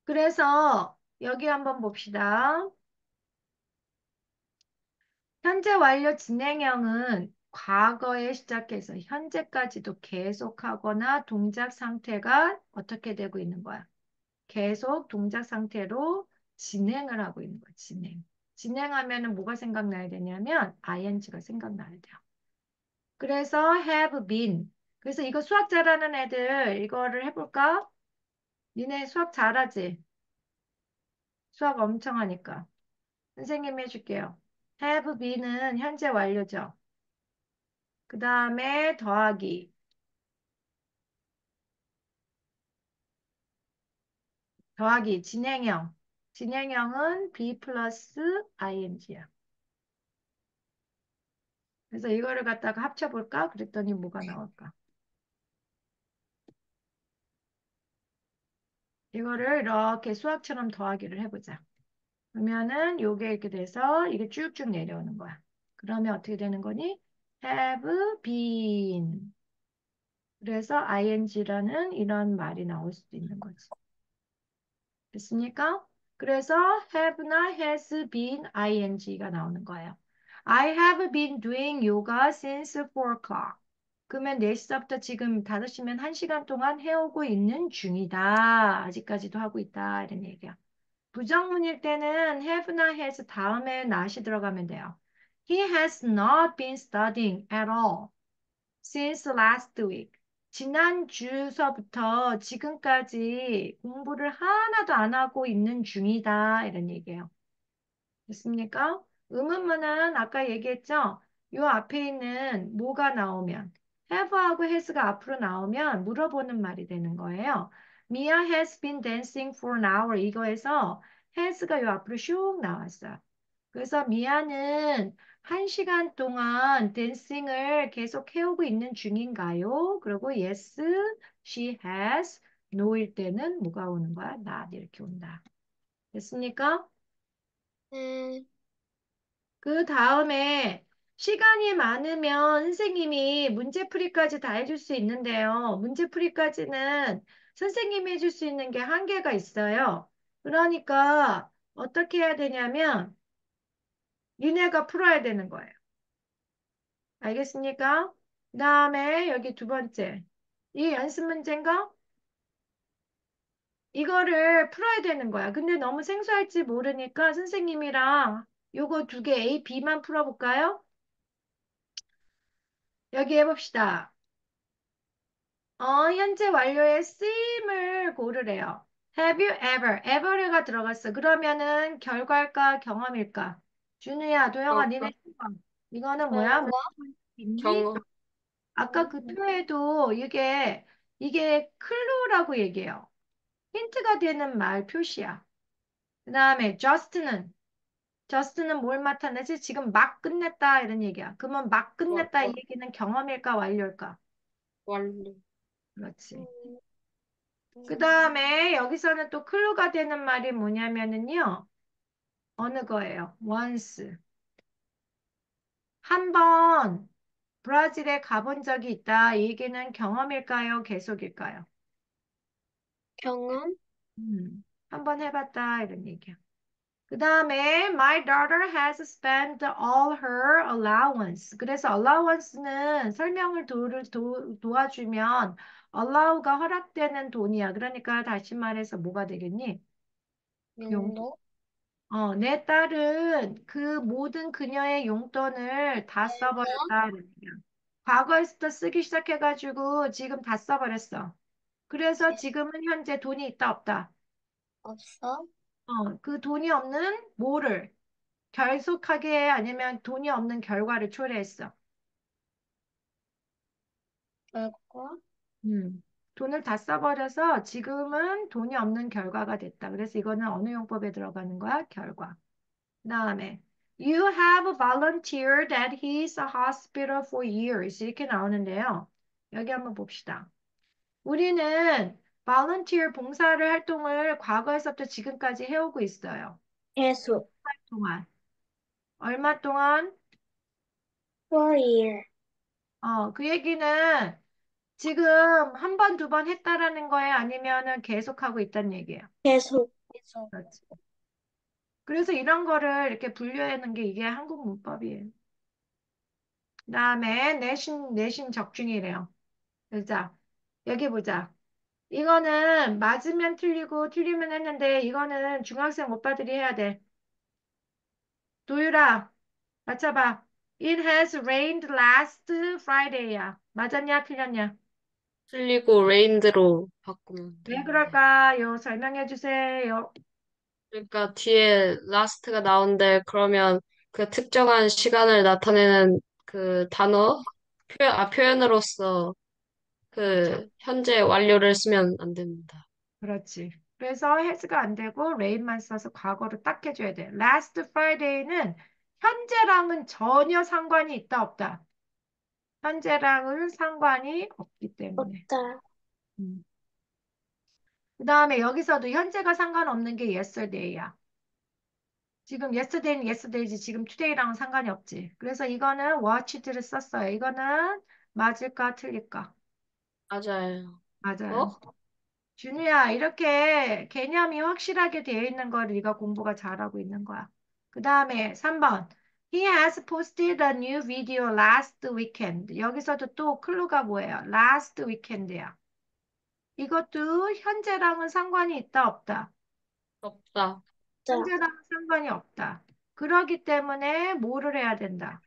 그래서 여기 한번 봅시다. 현재 완료 진행형은 과거에 시작해서 현재까지도 계속하거나 동작 상태가 어떻게 되고 있는 거야? 계속 동작 상태로 진행을 하고 있는 거야, 진행. 진행하면은 뭐가 생각나야 되냐면 ing가 생각나야 돼요. 그래서 have been. 그래서 이거 수학 잘하는 애들 이거를 해볼까? 니네 수학 잘하지? 수학 엄청 하니까. 선생님이 해줄게요. have be는 현재 완료죠. 그 다음에 더하기. 더하기 진행형. 진행형은 be 플러스 ing야. 그래서 이거를 갖다가 합쳐볼까? 그랬더니 뭐가 나올까? 이거를 이렇게 수학처럼 더하기를 해보자. 그러면은 요게 이렇게 돼서 이게 쭉쭉 내려오는 거야. 그러면 어떻게 되는 거니? have been. 그래서 ing라는 이런 말이 나올 수도 있는 거지. 됐습니까? 그래서 have나 has been ing가 나오는 거예요. I have been doing yoga since 4 o'clock. 그러면 4시부터 지금 5시면 1시간 동안 해오고 있는 중이다. 아직까지도 하고 있다. 이런 얘기야. 부정문일 때는 have나 has 다음에 not이 들어가면 돼요. He has not been studying at all since last week. 지난주서부터 지금까지 공부를 하나도 안 하고 있는 중이다. 이런 얘기예요. 됐습니까? 의문문은 아까 얘기했죠? 요 앞에 있는 뭐가 나오면 have하고 has가 앞으로 나오면 물어보는 말이 되는 거예요. Mia has been dancing for an hour. 이거에서 has가 요 앞으로 슉 나왔어요. 그래서 미아는 1시간 동안 댄싱을 계속 해오고 있는 중인가요? 그리고 yes, she has. no일 때는 뭐가 오는 거야? not 이렇게 온다. 됐습니까? 네. 그 다음에 시간이 많으면 선생님이 문제풀이까지 다 해줄 수 있는데요. 문제풀이까지는 선생님이 해줄 수 있는 게 한계가 있어요. 그러니까 어떻게 해야 되냐면 니네가 풀어야 되는 거예요. 알겠습니까? 그 다음에 여기 두 번째. 이 연습 문제인가? 이거를 풀어야 되는 거야. 근데 너무 생소할지 모르니까 선생님이랑 요거 두 개 A, B만 풀어볼까요? 여기 해봅시다. 현재 완료의 쓰임을 고르래요. Have you ever? ever가 들어갔어. 그러면은 결과일까, 경험일까? 준우야, 도영아, 니네 시험. 이거는 뭐야? 결과? 있니? 경험. 아까 그 표에도 이게 클루라고 얘기해요. 힌트가 되는 말 표시야. 그 다음에 just는 뭘 나타내지? 지금 막 끝냈다 이런 얘기야. 그러면 막 끝냈다 이 얘기는 경험일까, 완료일까? 완료. 그렇지. 음, 그 음, 다음에 여기서는 또 클루가 되는 말이 뭐냐면은요. 어느 거예요? once. 한 번 브라질에 가본 적이 있다. 이 얘기는 경험일까요? 계속일까요? 경험? 한번 해봤다. 이런 얘기야. 그 다음에 my daughter has spent all her allowance. 그래서 allowance는 설명을 도와주면 allow가 허락되는 돈이야. 그러니까 다시 말해서 뭐가 되겠니? 용돈. 용도? 내 딸은 그 모든 그녀의 용돈을 다 써버렸다. 그러면. 과거에부터 쓰기 시작해가지고 지금 다 써버렸어. 그래서 지금은 현재 돈이 있다 없다. 없어? 그 돈이 없는 뭐를 결속하게 해? 아니면 돈이 없는 결과를 초래했어. 결과? 음. 돈을 다 써버려서 지금은 돈이 없는 결과가 됐다. 그래서 이거는 어느 용법에 들어가는 거야? 결과. 그다음에 You have volunteered at his hospital for years. 이렇게 나오는데요. 여기 한번 봅시다. 우리는 volunteer 봉사를 활동을 과거에서부터 지금까지 해오고 있어요. 계속. 동안. 얼마 동안? For year. 그 얘기는 지금 한 번, 두 번 했다라는 거예요? 아니면은 계속하고 있다는 얘기예요? 계속. 계속. 그렇지. 그래서 이런 거를 이렇게 분류하는 게 이게 한국 문법이에요. 그다음에 내신 적중이래요. 자, 여기 보자. 이거는 맞으면 틀리고 틀리면 했는데 이거는 중학생 오빠들이 해야 돼. 도율아, 맞춰봐. It has rained last Friday야. 맞았냐, 틀렸냐? 틀리고 레인드로 바꾸면 왜 되는데. 그럴까요? 설명해 주세요. 그러니까 뒤에 라스트가 나오는데 그러면 그 특정한 시간을 나타내는 그 단어 표현으로서 그렇죠. 그 현재 완료를 쓰면 안 됩니다. 그렇지. 그래서 has가 안 되고 rain만 써서 과거로 딱 해줘야 돼. Last Friday는 현재랑은 전혀 상관이 있다 없다. 현재랑은 상관이 없기 때문에. 없다. 음. 그 다음에 여기서도 현재가 상관없는 게 yesterday야. 지금 yesterday는 yesterday지 지금 today랑은 상관이 없지. 그래서 이거는 watched를 썼어요. 이거는 맞을까 틀릴까? 맞아요. 맞아요. 어? 준우야, 이렇게 개념이 확실하게 되어 있는 걸 네가 공부가 잘하고 있는 거야. 그 다음에 3번. He has posted a new video last weekend. 여기서도 또 클루가 뭐예요? last weekend야. 이것도 현재랑은 상관이 있다, 없다? 없다. 자, 현재랑은 상관이 없다. 그러기 때문에 뭐를 해야 된다?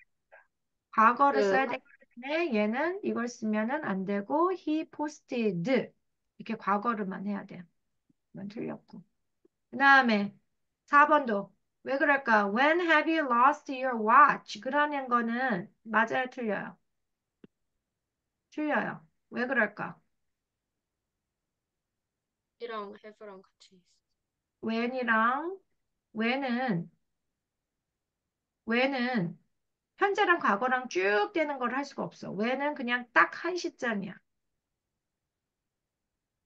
과거를 그, 써야 되기 때문에 얘는 이걸 쓰면은 안 되고 he posted 이렇게 과거를만 해야 돼요. 이건 틀렸고. 그 다음에 4번도 왜 그럴까? When have you lost your watch? 그러는 거는 맞아요, 틀려요? 틀려요. 왜 그럴까? 이랑 have랑 같이 있어. when이랑 when은 현재랑 과거랑 쭉 되는 걸 할 수가 없어. when은 그냥 딱 한 시점이야.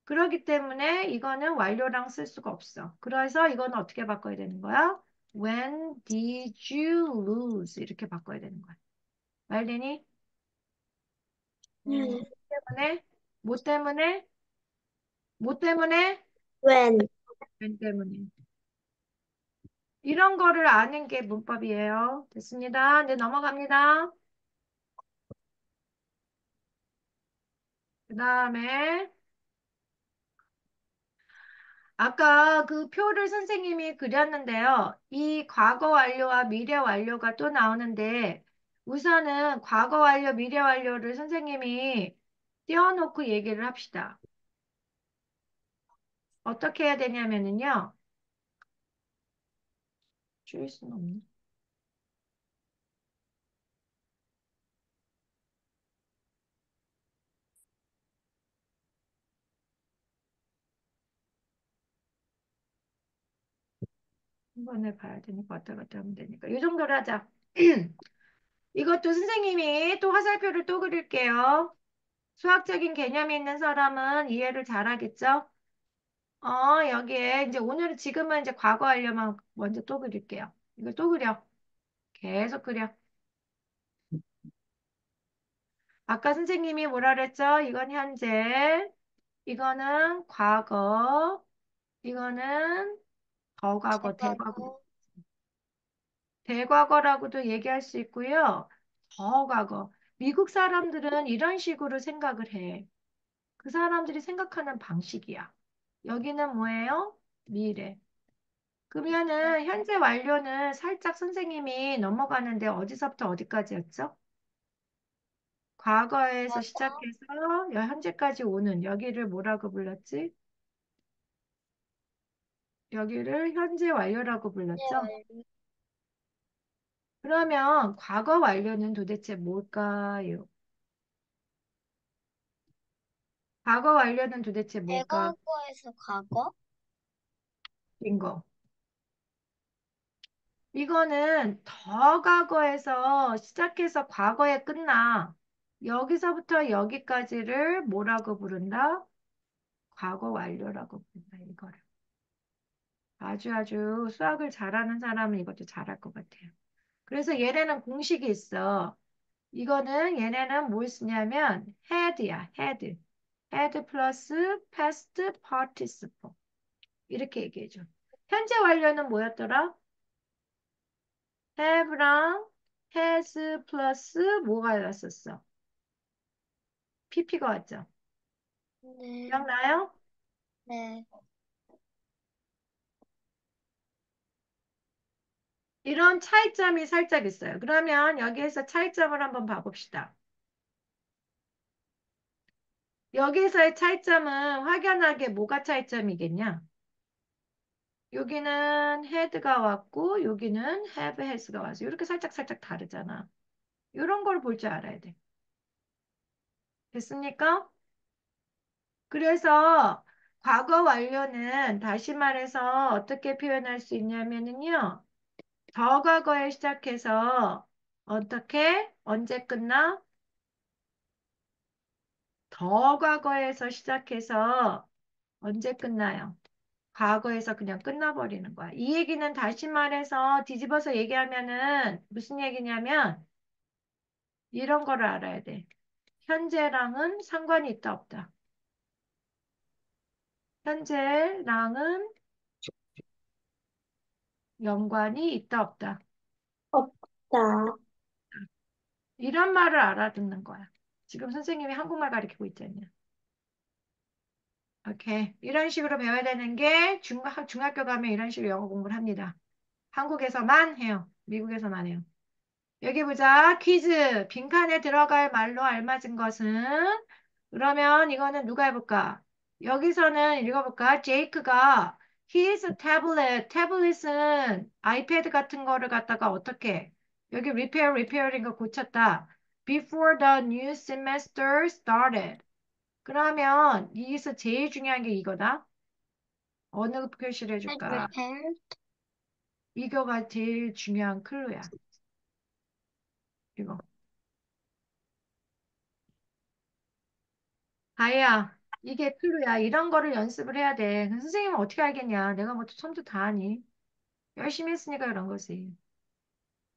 그렇기 때문에 이거는 완료랑 쓸 수가 없어. 그래서 이거는 어떻게 바꿔야 되는 거야? When did you lose? 이렇게 바꿔야 되는 거야. 말되니? 음, 때문에? 뭐 때문에? 뭐 때문에? when, when 때문에. 이런 거를 아는 게 문법이에요. 됐습니다. 이제 넘어갑니다. 그 다음에 아까 그 표를 선생님이 그렸는데요. 이 과거 완료와 미래 완료가 또 나오는데 우선은 과거 완료, 미래 완료를 선생님이 띄워놓고 얘기를 합시다. 어떻게 해야 되냐면은요. 줄일 수는 없네. 한 번에 봐야 되니까 왔다 갔다 하면 되니까. 이 정도로 하자. 이것도 선생님이 또 화살표를 또 그릴게요. 수학적인 개념이 있는 사람은 이해를 잘하겠죠? 여기에 이제 오늘은 지금은 이제 과거 완료만 먼저 또 그릴게요. 이걸 또 그려. 계속 그려. 아까 선생님이 뭐라 그랬죠? 이건 현재, 이거는 과거, 이거는 더 과거, 대과거. 대과거, 대과거라고도 얘기할 수 있고요. 더 과거. 미국 사람들은 이런 식으로 생각을 해. 그 사람들이 생각하는 방식이야. 여기는 뭐예요? 미래. 그러면은 현재 완료는 살짝 선생님이 넘어가는데 어디서부터 어디까지였죠? 과거에서 과거, 시작해서 현재까지 오는 여기를 뭐라고 불렀지? 여기를 현재 완료라고 네, 불렀죠? 완료, 그러면 과거 완료는 도대체 뭘까요? 과거 완료는 도대체 뭘까? 대과거에서 과거, bingo. 이거는 더 과거에서 시작해서 과거에 끝나. 여기서부터 여기까지를 뭐라고 부른다? 과거 완료라고 부른다, 이거를. 아주 수학을 잘하는 사람은 이것도 잘할 것 같아요. 그래서 얘네는 공식이 있어. 이거는 얘네는 뭘 쓰냐면 had야, had. had 플러스 past participle. 이렇게 얘기해줘. 현재 완료는 뭐였더라? have랑 has 플러스 뭐가 왔었어? pp가 왔죠. 네, 기억나요? 네, 이런 차이점이 살짝 있어요. 그러면 여기에서 차이점을 한번 봐봅시다. 여기서의 차이점은 확연하게 뭐가 차이점이겠냐? 여기는 had가 왔고 여기는 have has가 왔어. 이렇게 살짝 살짝 다르잖아. 이런 걸 볼 줄 알아야 돼. 됐습니까? 그래서 과거 완료는 다시 말해서 어떻게 표현할 수 있냐면은요. 더 과거에 시작해서 어떻게 언제 끝나? 더 과거에서 시작해서 언제 끝나요? 과거에서 그냥 끝나버리는 거야. 이 얘기는 다시 말해서 뒤집어서 얘기하면은 무슨 얘기냐면 이런 거를 알아야 돼. 현재랑은 상관이 있다 없다. 현재랑은 연관이 있다 없다. 없다, 자, 이런 말을 알아듣는 거야. 지금 선생님이 한국말 가르치고 있잖아요. 오케이. 이런 식으로 배워야 되는 게 중학교 가면 이런 식으로 영어 공부를 합니다. 한국에서만 해요. 미국에서만 해요. 여기 보자. 퀴즈. 빈칸에 들어갈 말로 알맞은 것은? 그러면 이거는 누가 해볼까? 여기서는 읽어볼까? 제이크가 his tablet. 태블릿은 아이패드 같은 거를 갖다가 어떻게 해? 여기 repairing 거 고쳤다. Before the new semester started. 그러면 여기서 제일 중요한 게 이거다. 어느 표시를 had 해줄까? repaired. 이거가 제일 중요한 클루야. 이거. 다혜야, 이게 클루야. 이런 거를 연습을 해야 돼. 선생님은 어떻게 알겠냐? 내가 뭐 처음부터 다 아니. 열심히 했으니까 이런 거지.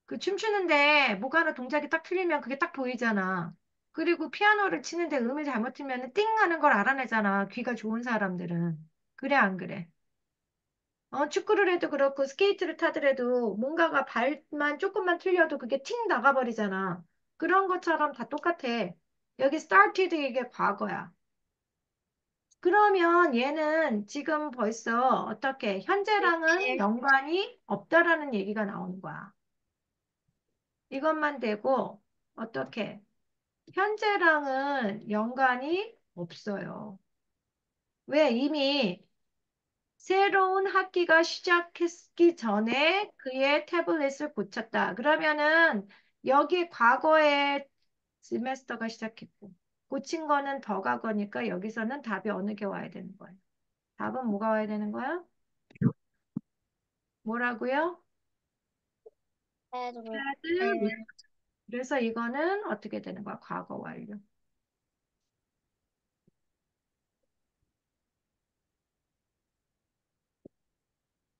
그 춤추는데 뭐가 하나 동작이 딱 틀리면 그게 딱 보이잖아. 그리고 피아노를 치는데 음을 잘못 틀면 띵 하는 걸 알아내잖아. 귀가 좋은 사람들은. 그래, 안 그래? 축구를 해도 그렇고 스케이트를 타더라도 뭔가가 발만 조금만 틀려도 그게 팅 나가버리잖아. 그런 것처럼 다 똑같아. 여기 started 이게 과거야. 그러면 얘는 지금 벌써 어떻게 현재랑은 Repaired. 연관이 없다라는 얘기가 나오는 거야. 이것만 되고 어떻게 현재랑은 연관이 없어요. 왜? 이미 새로운 학기가 시작했기 전에 그의 태블릿을 고쳤다. 그러면은 여기 과거에 시메스터가 시작했고 고친 거는 더 과거니까 여기서는 답이 어느 게 와야 되는 거예요. 답은 뭐가 와야 되는 거야? 뭐라고요? Had had. repaired. 그래서 이거는 어떻게 되는 거야? 과거 완료.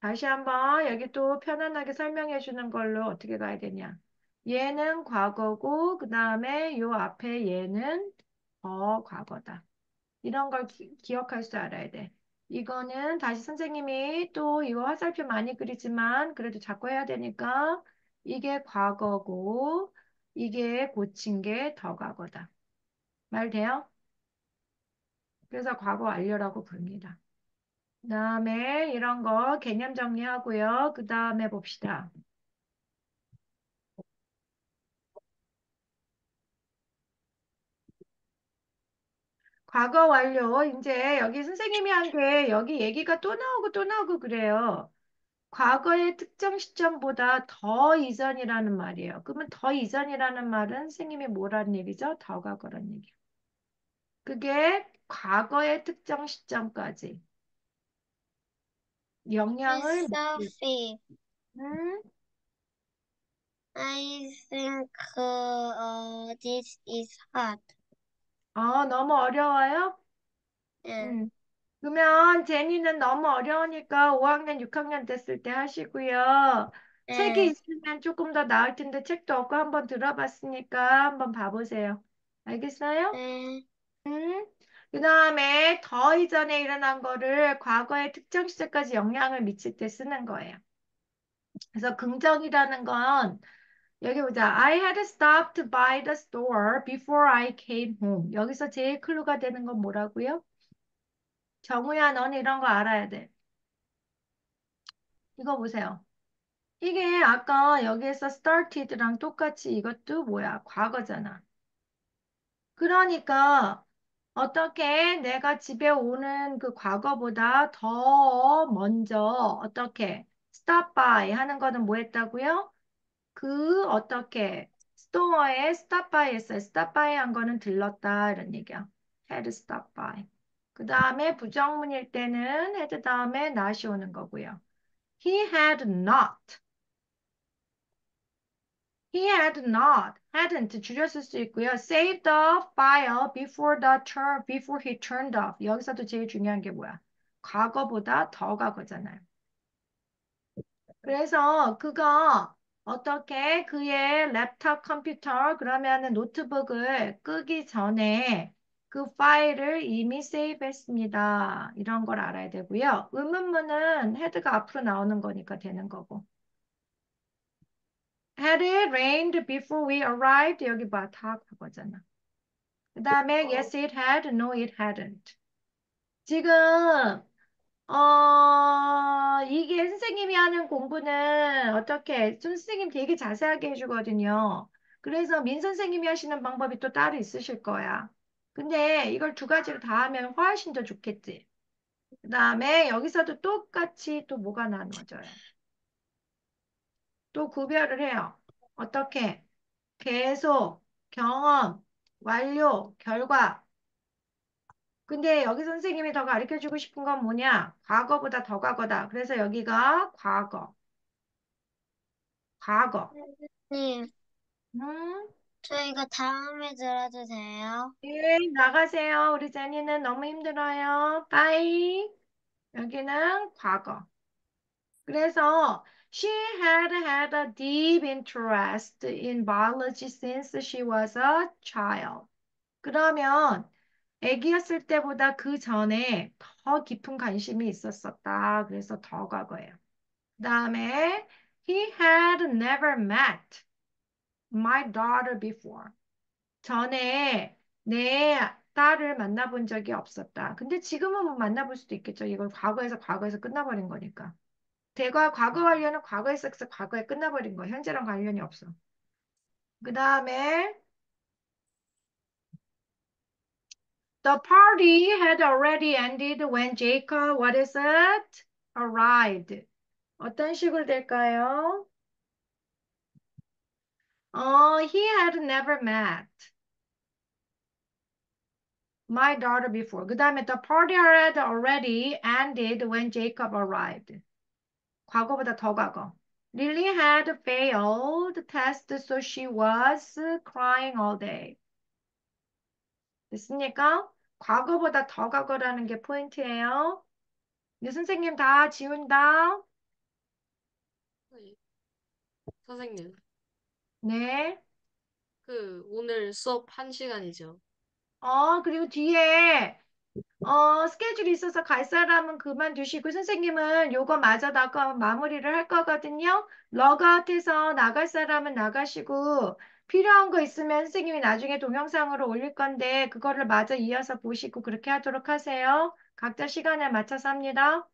다시 한번 여기 또 편안하게 설명해 주는 걸로 어떻게 가야 되냐. 얘는 과거고 그 다음에 요 앞에 얘는 과거다. 이런 걸 기억할 줄 알아야 돼. 이거는 다시 선생님이 또 이거 화살표 많이 그리지만 그래도 자꾸 해야 되니까 이게 과거고 이게 고친 게 더 과거다. 말 돼요? 그래서 과거 완료라고 부릅니다. 그다음에 이런 거 개념 정리하고요. 그다음에 봅시다. 과거 완료. 이제 여기 선생님이 한 게 여기 얘기가 또 나오고 또 나오고 그래요. 과거의 특정 시점보다 더 이전이라는 말이에요. 그러면 더 이전이라는 말은 선생님이 뭐라는 얘기죠? 더 과거란 얘기. 그게 과거의 특정 시점까지 Miss 영향을 미치. Sophie, 음? I think this is hard. 너무 어려워요? 예, 음. 그러면 제니는 너무 어려우니까 5학년, 6학년 됐을 때 하시고요. 책이 예, 있으면 조금 더 나을 텐데 책도 없고 한번 들어봤으니까 한번 봐보세요. 알겠어요? 예. 음? 그 다음에 더 이전에 일어난 거를 과거의 특정 시제까지 영향을 미칠 때 쓰는 거예요. 그래서 긍정이라는 건 여기 보자. I had stopped by the store before I came home. 여기서 제일 클루가 되는 건 뭐라고요? 정우야, 넌 이런 거 알아야 돼. 이거 보세요. 이게 아까 여기에서 started랑 똑같이 이것도 뭐야? 과거잖아. 그러니까 어떻게 내가 집에 오는 그 과거보다 더 먼저 어떻게 stop by 하는 거는 뭐 했다고요? 그 어떻게 스토어에 stop by 했어요. stop by 한 거는 들렀다 이런 얘기야. had stop by. 그 다음에 부정문일 때는 had 다음에 not이 오는 거고요. He had not. He had not, hadn't 줄였을 수 있고요. Saved the file before he turned off. 여기서도 제일 중요한 게 뭐야? 과거보다 더 과거잖아요. 그래서 그거 어떻게 그의 랩탑 컴퓨터 그러면은 노트북을 끄기 전에 그 파일을 이미 세이브했습니다. 이런 걸 알아야 되고요. 의문문은 헤드가 앞으로 나오는 거니까 되는 거고. Had it rained before we arrived? 여기 봐, 다 과거잖아. 그 다음에 yes, it had. No, it hadn't. 지금 이게 선생님이 하는 공부는 어떻게, 좀 선생님 되게 자세하게 해주거든요. 그래서 민 선생님이 하시는 방법이 또 따로 있으실 거야. 근데 이걸 두 가지를 다 하면 훨씬 더 좋겠지. 그 다음에 여기서도 똑같이 또 뭐가 나눠져요. 또 구별을 해요. 어떻게? 계속, 경험, 완료, 결과. 근데 여기 선생님이 더 가르쳐 주고 싶은 건 뭐냐? 과거보다 더 과거다. 그래서 여기가 과거, 과거. 님, 음, 저 이거 다음에 들어도 돼요? 예, 나가세요. 우리 제니는 너무 힘들어요. 빠이. 여기는 과거. 그래서 she had a deep interest in biology since she was a child. 그러면 아기였을 때보다 그 전에 더 깊은 관심이 있었었다. 그래서 더 과거예요. 그 다음에 he had never met my daughter before. 전에 내 딸을 만나본 적이 없었다. 근데 지금은 뭐 만나볼 수도 있겠죠. 이걸 과거에서 끝나버린 거니까. 대과 과거 관련은 과거에서 과거에 끝나버린 거야. 현재랑 관련이 없어. 그 다음에 the party had already ended when Jacob, what is it? Arrived. 어떤 식으로 될까요? He had never met my daughter before. 그 다음에 the party had already ended when Jacob arrived. 과거보다 더 과거. Lily had failed the test, so she was crying all day. 됐습니까? 과거보다 더 과거라는 게 포인트예요. 이제 선생님 다 지운다. 네. 선생님, 네. 오늘 수업 1시간이죠. 그리고 뒤에 스케줄이 있어서 갈 사람은 그만두시고 선생님은 요거 마저다가 마무리를 할 거거든요. 러그아웃해서 나갈 사람은 나가시고 필요한 거 있으면 선생님이 나중에 동영상으로 올릴 건데 그거를 마저 이어서 보시고 그렇게 하도록 하세요. 각자 시간에 맞춰서 합니다.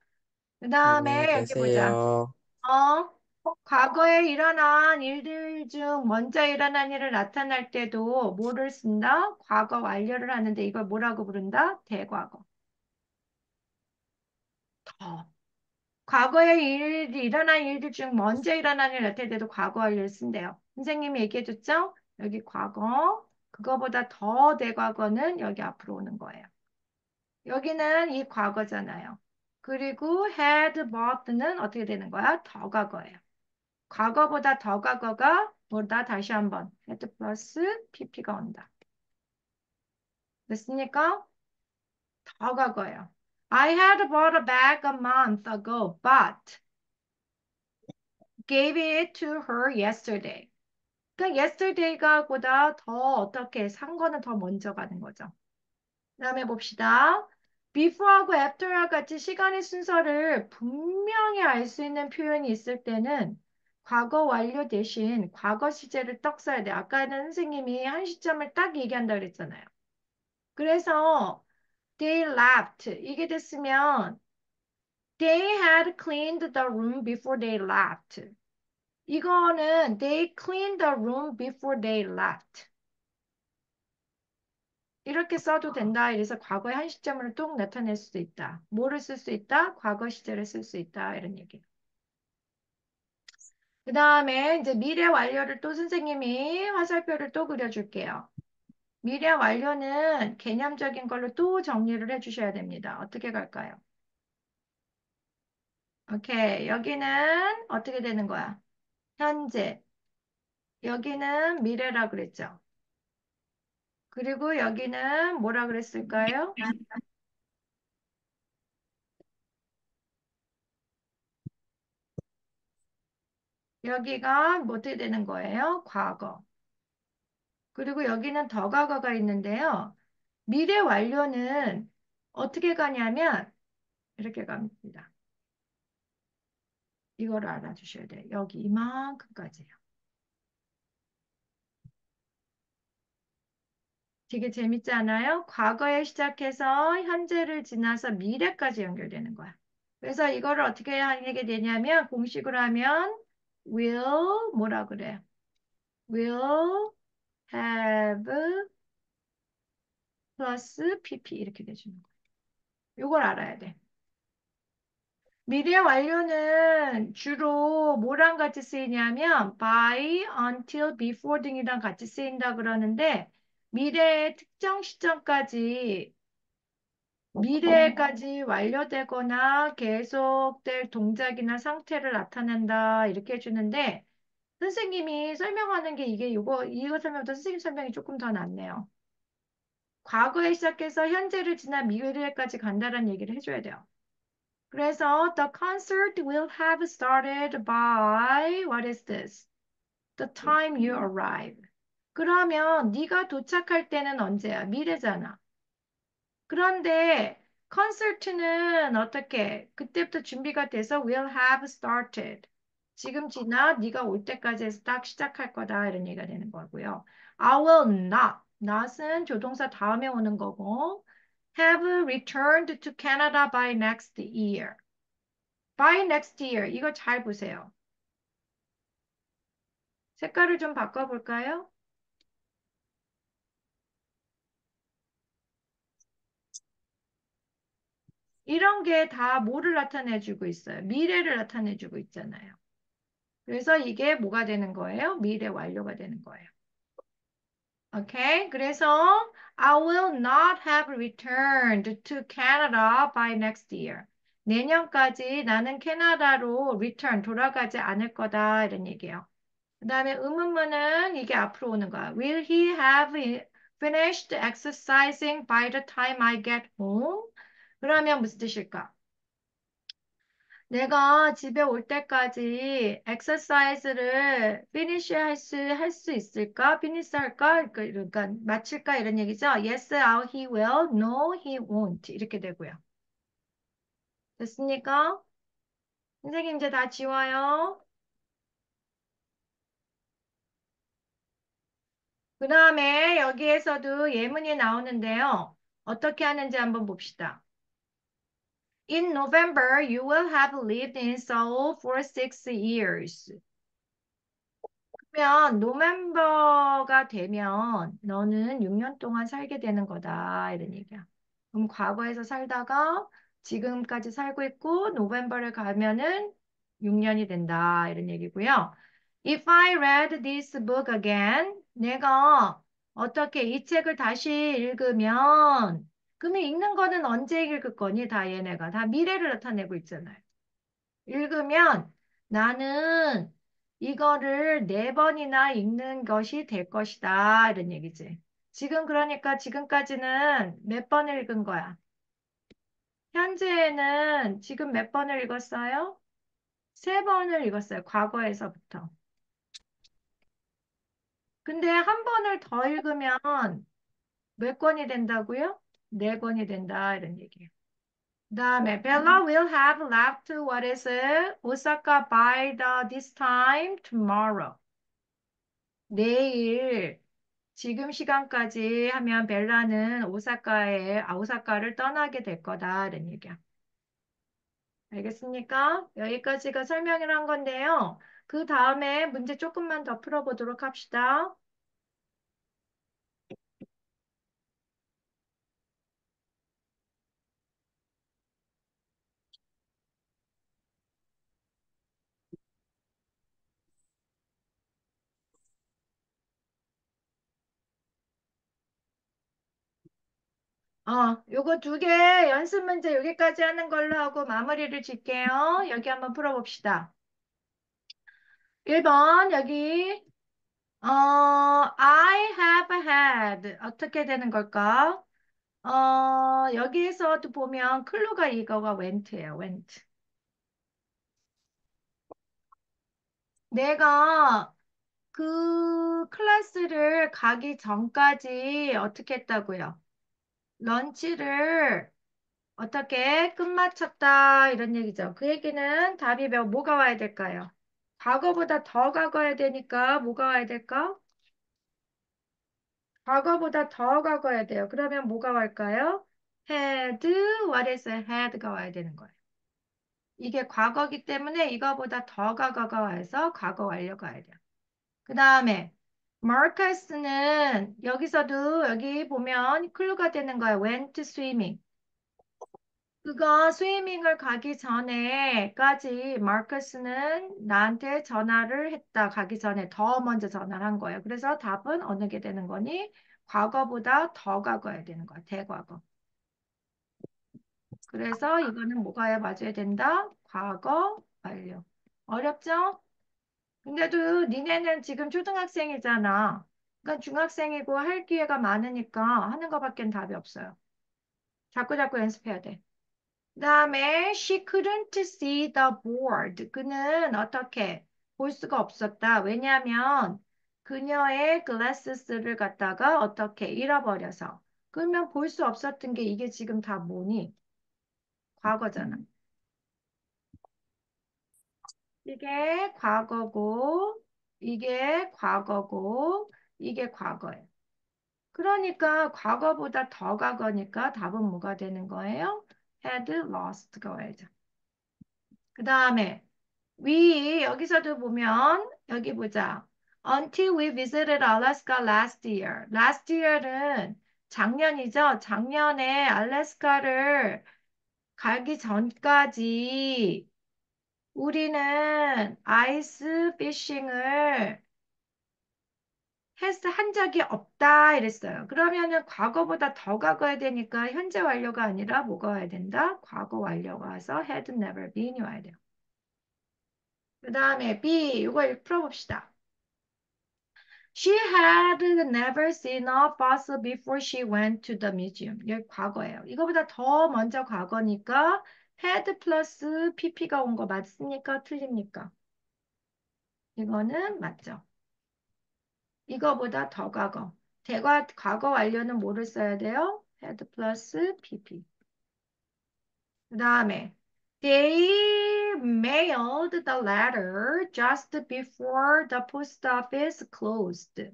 그 안녕히 다음에 여기 보자. 계세요. 어, 과거에 일어난 일들 중 먼저 일어난 일을 나타날 때도 뭐를 쓴다? 과거 완료를 하는데 이걸 뭐라고 부른다? 대과거. 더. 과거에 일어난 일들 중 먼저 일어난 일 나타날 때도 과거 완료를 쓴대요. 선생님이 얘기해줬죠? 여기 과거. 그거보다 더 대과거는 여기 앞으로 오는 거예요. 여기는 이 과거잖아요. 그리고 had bought는 어떻게 되는 거야? 더 과거예요. 과거보다 더 과거가 뭐다? 다시 한번 had 플러스 pp가 온다. 됐습니까? 더 과거예요. I had bought a bag a month ago, but gave it to her yesterday. 그러니까 yesterday가 보다 더 어떻게 산 거는 더 먼저 가는 거죠. 그다음에 봅시다. before하고 after와 같이 시간의 순서를 분명히 알 수 있는 표현이 있을 때는 과거 완료 대신 과거 시제를 떡 써야 돼. 아까는 선생님이 한 시점을 딱 얘기한다 그랬잖아요. 그래서 they left 이게 됐으면 they had cleaned the room before they left. 이거는 they cleaned the room before they left. 이렇게 써도 된다. 이래서 과거의 한 시점을 뚝 나타낼 수도 있다. 뭐를 쓸 수 있다? 과거 시제를 쓸 수 있다. 이런 얘기. 그 다음에 이제 미래 완료를 또 선생님이 화살표를 또 그려줄게요. 미래 완료는 개념적인 걸로 또 정리를 해주셔야 됩니다. 어떻게 갈까요? 오케이. 여기는 어떻게 되는 거야? 현재. 여기는 미래라 그랬죠. 그리고 여기는 뭐라 그랬을까요? 여기가 뭐 어떻게 되는 거예요? 과거. 그리고 여기는 더 과거가 있는데요. 미래 완료는 어떻게 가냐면 이렇게 갑니다. 이거를 알아주셔야 돼요. 여기 이만큼까지요. 되게 재밌지 않아요? 과거에 시작해서 현재를 지나서 미래까지 연결되는 거야. 그래서 이거를 어떻게 하게 되냐면 공식으로 하면 will 뭐라 그래요? will have plus pp 이렇게 돼주는 거야. 이걸 알아야 돼. 미래 완료는 주로 뭐랑 같이 쓰이냐면 by, until, before 등이랑 같이 쓰인다 그러는데 미래의 특정 시점까지 미래까지 완료되거나 계속될 동작이나 상태를 나타낸다 이렇게 해주는데 선생님이 설명하는 게 이거 설명보다 선생님 설명이 조금 더 낫네요. 과거에 시작해서 현재를 지나 미래까지 간다는 얘기를 해줘야 돼요. 그래서 the concert will have started by what is this? The time you arrive. 그러면 네가 도착할 때는 언제야? 미래잖아. 그런데 콘서트는 어떻게? 그때부터 준비가 돼서 will have started. 지금 지나 네가 올 때까지 해서 딱 시작할 거다 이런 얘기가 되는 거고요. I will not. not은 조동사 다음에 오는 거고 have returned to Canada by next year. by next year. 이거 잘 보세요. 색깔을 좀 바꿔볼까요? 이런 게 다 뭐를 나타내주고 있어요? 미래를 나타내주고 있잖아요. 그래서 이게 뭐가 되는 거예요? 미래 완료가 되는 거예요. 오케이? 그래서 I will not have returned to Canada by next year. 내년까지 나는 캐나다로 return, 돌아가지 않을 거다. 이런 얘기예요. 그 다음에 의문문은 이게 앞으로 오는 거야. Will he have finished exercising by the time I get home? 그러면 무슨 뜻일까? 내가 집에 올 때까지 엑서사이즈를 피니시 할 수 있을까? 피니시 할까? 그러니까 마칠까? 이런 얘기죠. Yes, he will. No, he won't. 이렇게 되고요. 됐습니까? 선생님 이제 다 지워요. 그 다음에 여기에서도 예문이 나오는데요. 어떻게 하는지 한번 봅시다. In November, you will have lived in Seoul for 6 years. 그러면 노벰버가 되면 너는 6년 동안 살게 되는 거다. 이런 얘기야. 그럼 과거에서 살다가 지금까지 살고 있고 노벰버를 가면은 6년이 된다. 이런 얘기고요. If I read this book again, 내가 어떻게 이 책을 다시 읽으면 그러면 읽는 거는 언제 읽을 거니? 다 얘네가 다 미래를 나타내고 있잖아요. 읽으면 나는 이거를 4번이나 읽는 것이 될 것이다. 이런 얘기지. 지금 그러니까 지금까지는 몇 번을 읽은 거야? 현재에는 지금 몇 번을 읽었어요? 3번을 읽었어요. 과거에서부터. 근데 한 번을 더 읽으면 몇 권이 된다고요? 4권이 된다. 이런 얘기예요. 다음에 Bella will have left what is it? Osaka by this time tomorrow. 내일 지금 시간까지 하면 벨라는 오사카를 떠나게 될 거다. 이런 얘기야. 알겠습니까? 여기까지가 설명을 한 건데요. 그 다음에 문제 조금만 더 풀어보도록 합시다. 요거 2개 연습 문제 여기까지 하는 걸로 하고 마무리를 짓게요. 여기 한번 풀어봅시다. 1번 여기 I have had 어떻게 되는 걸까? 여기에서도 보면 클루가 이거가 went예요. went. 내가 그 클래스를 가기 전까지 어떻게 했다고요? 런치를 어떻게 끝마쳤다 이런 얘기죠. 그 얘기는 답이 뭐가 와야 될까요? 과거보다 더 과거야 되니까 뭐가 와야 될까? 과거보다 더 과거야 돼요. 그러면 뭐가 올까요? had, what is had가 와야 되는 거예요. 이게 과거기 때문에 이거보다 더 과거가 와서 과거 완료가 와야 돼요. 그 다음에 마르커스는 여기서도 여기 보면 클루가 되는 거예요. went swimming. 그거 스위밍을 가기 전에까지 마르커스는 나한테 전화를 했다. 가기 전에 더 먼저 전화를 한 거예요. 그래서 답은 어느 게 되는 거니? 과거보다 더 과거야 되는 거야. 대과거. 그래서 이거는 뭐가 맞아야 된다? 과거 완료. 어렵죠? 근데도 니네는 지금 초등학생이잖아. 그러니까 중학생이고 할 기회가 많으니까 하는 거밖엔 답이 없어요. 자꾸 자꾸 연습해야 돼. 그다음에 she couldn't see the board. 그는 어떻게 볼 수가 없었다. 왜냐하면 그녀의 glasses를 갖다가 어떻게 잃어버려서. 그러면 볼 수 없었던 게 이게 지금 다 뭐니? 과거잖아. 이게 과거고, 이게 과거고, 이게 과거예요. 그러니까 과거보다 더 과거니까 답은 뭐가 되는 거예요? had lost가 와야죠. 그 다음에 we 여기서도 보면 여기 보자. Until we visited Alaska last year. Last year는 작년이죠. 작년에 알래스카를 가기 전까지 우리는 아이스 피싱을 한 적이 없다 이랬어요. 그러면은 과거보다 더 과거야 되니까 현재 완료가 아니라 뭐가 와야 된다? 과거 완료가 와서 had never been이 와야 돼요. 그 다음에 B 이거 풀어봅시다. She had never seen a fossil before she went to the museum. 여기 과거예요. 이거보다 더 먼저 과거니까 had 플러스 pp가 온 거 맞습니까? 틀립니까? 이거는 맞죠. 이거보다 더 과거. 과거 완료는 뭐를 써야 돼요? had 플러스 pp. 그 다음에 They mailed the letter just before the post office closed.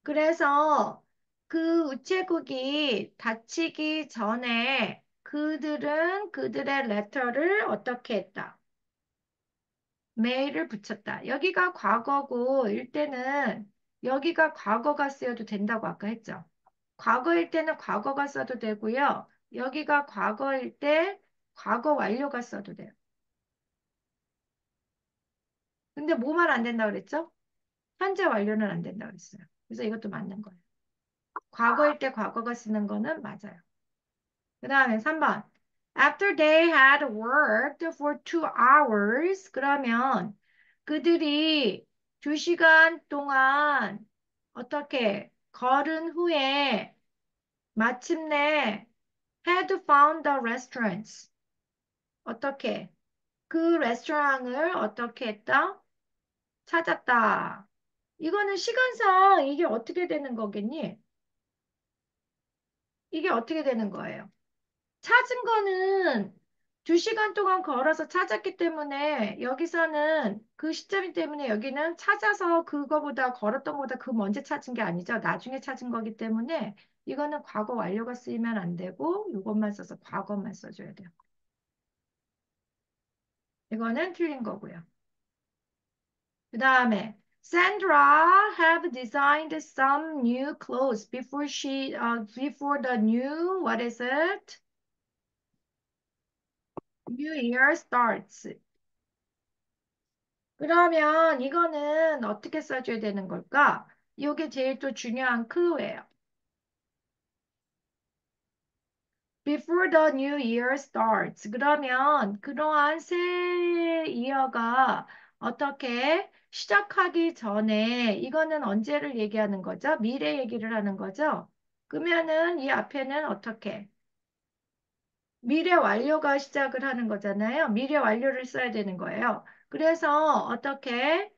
그래서 그 우체국이 닫히기 전에 그들은 그들의 레터를 어떻게 했다? 메일을 붙였다. 여기가 과거고 일 때는 여기가 과거가 쓰여도 된다고 아까 했죠. 과거일 때는 과거가 써도 되고요. 여기가 과거일 때 과거 완료가 써도 돼요. 근데 뭐만 안 된다고 그랬죠? 현재 완료는 안 된다고 그랬어요. 그래서 이것도 맞는 거예요. 과거일 때 과거가 쓰는 거는 맞아요. 그 다음에 3번. After they had worked for 2 hours, 그러면 그들이 2시간 동안 어떻게 걸은 후에 마침내 had found the restaurants. 어떻게? 그 레스토랑을 어떻게 했다? 찾았다. 이거는 시간상 이게 어떻게 되는 거겠니? 이게 어떻게 되는 거예요? 찾은 거는 2시간 동안 걸어서 찾았기 때문에 여기서는 그 시점 때문에 여기는 찾아서 그거보다 걸었던 것보다 그 먼저 찾은 게 아니죠. 나중에 찾은 거기 때문에 이거는 과거 완료가 쓰이면 안 되고 이것만 써서 과거만 써줘야 돼요. 이거는 틀린 거고요. 그 다음에 Sandra have designed some new clothes before the new what is it? New year starts. 그러면 이거는 어떻게 써줘야 되는 걸까? 이게 제일 또 중요한 클루예요. Before the new year starts. 그러면 그러한 새 이어가 어떻게 시작하기 전에 이거는 언제를 얘기하는 거죠? 미래 얘기를 하는 거죠? 그러면은 이 앞에는 어떻게? 미래 완료가 시작을 하는 거잖아요. 미래 완료를 써야 되는 거예요. 그래서 어떻게?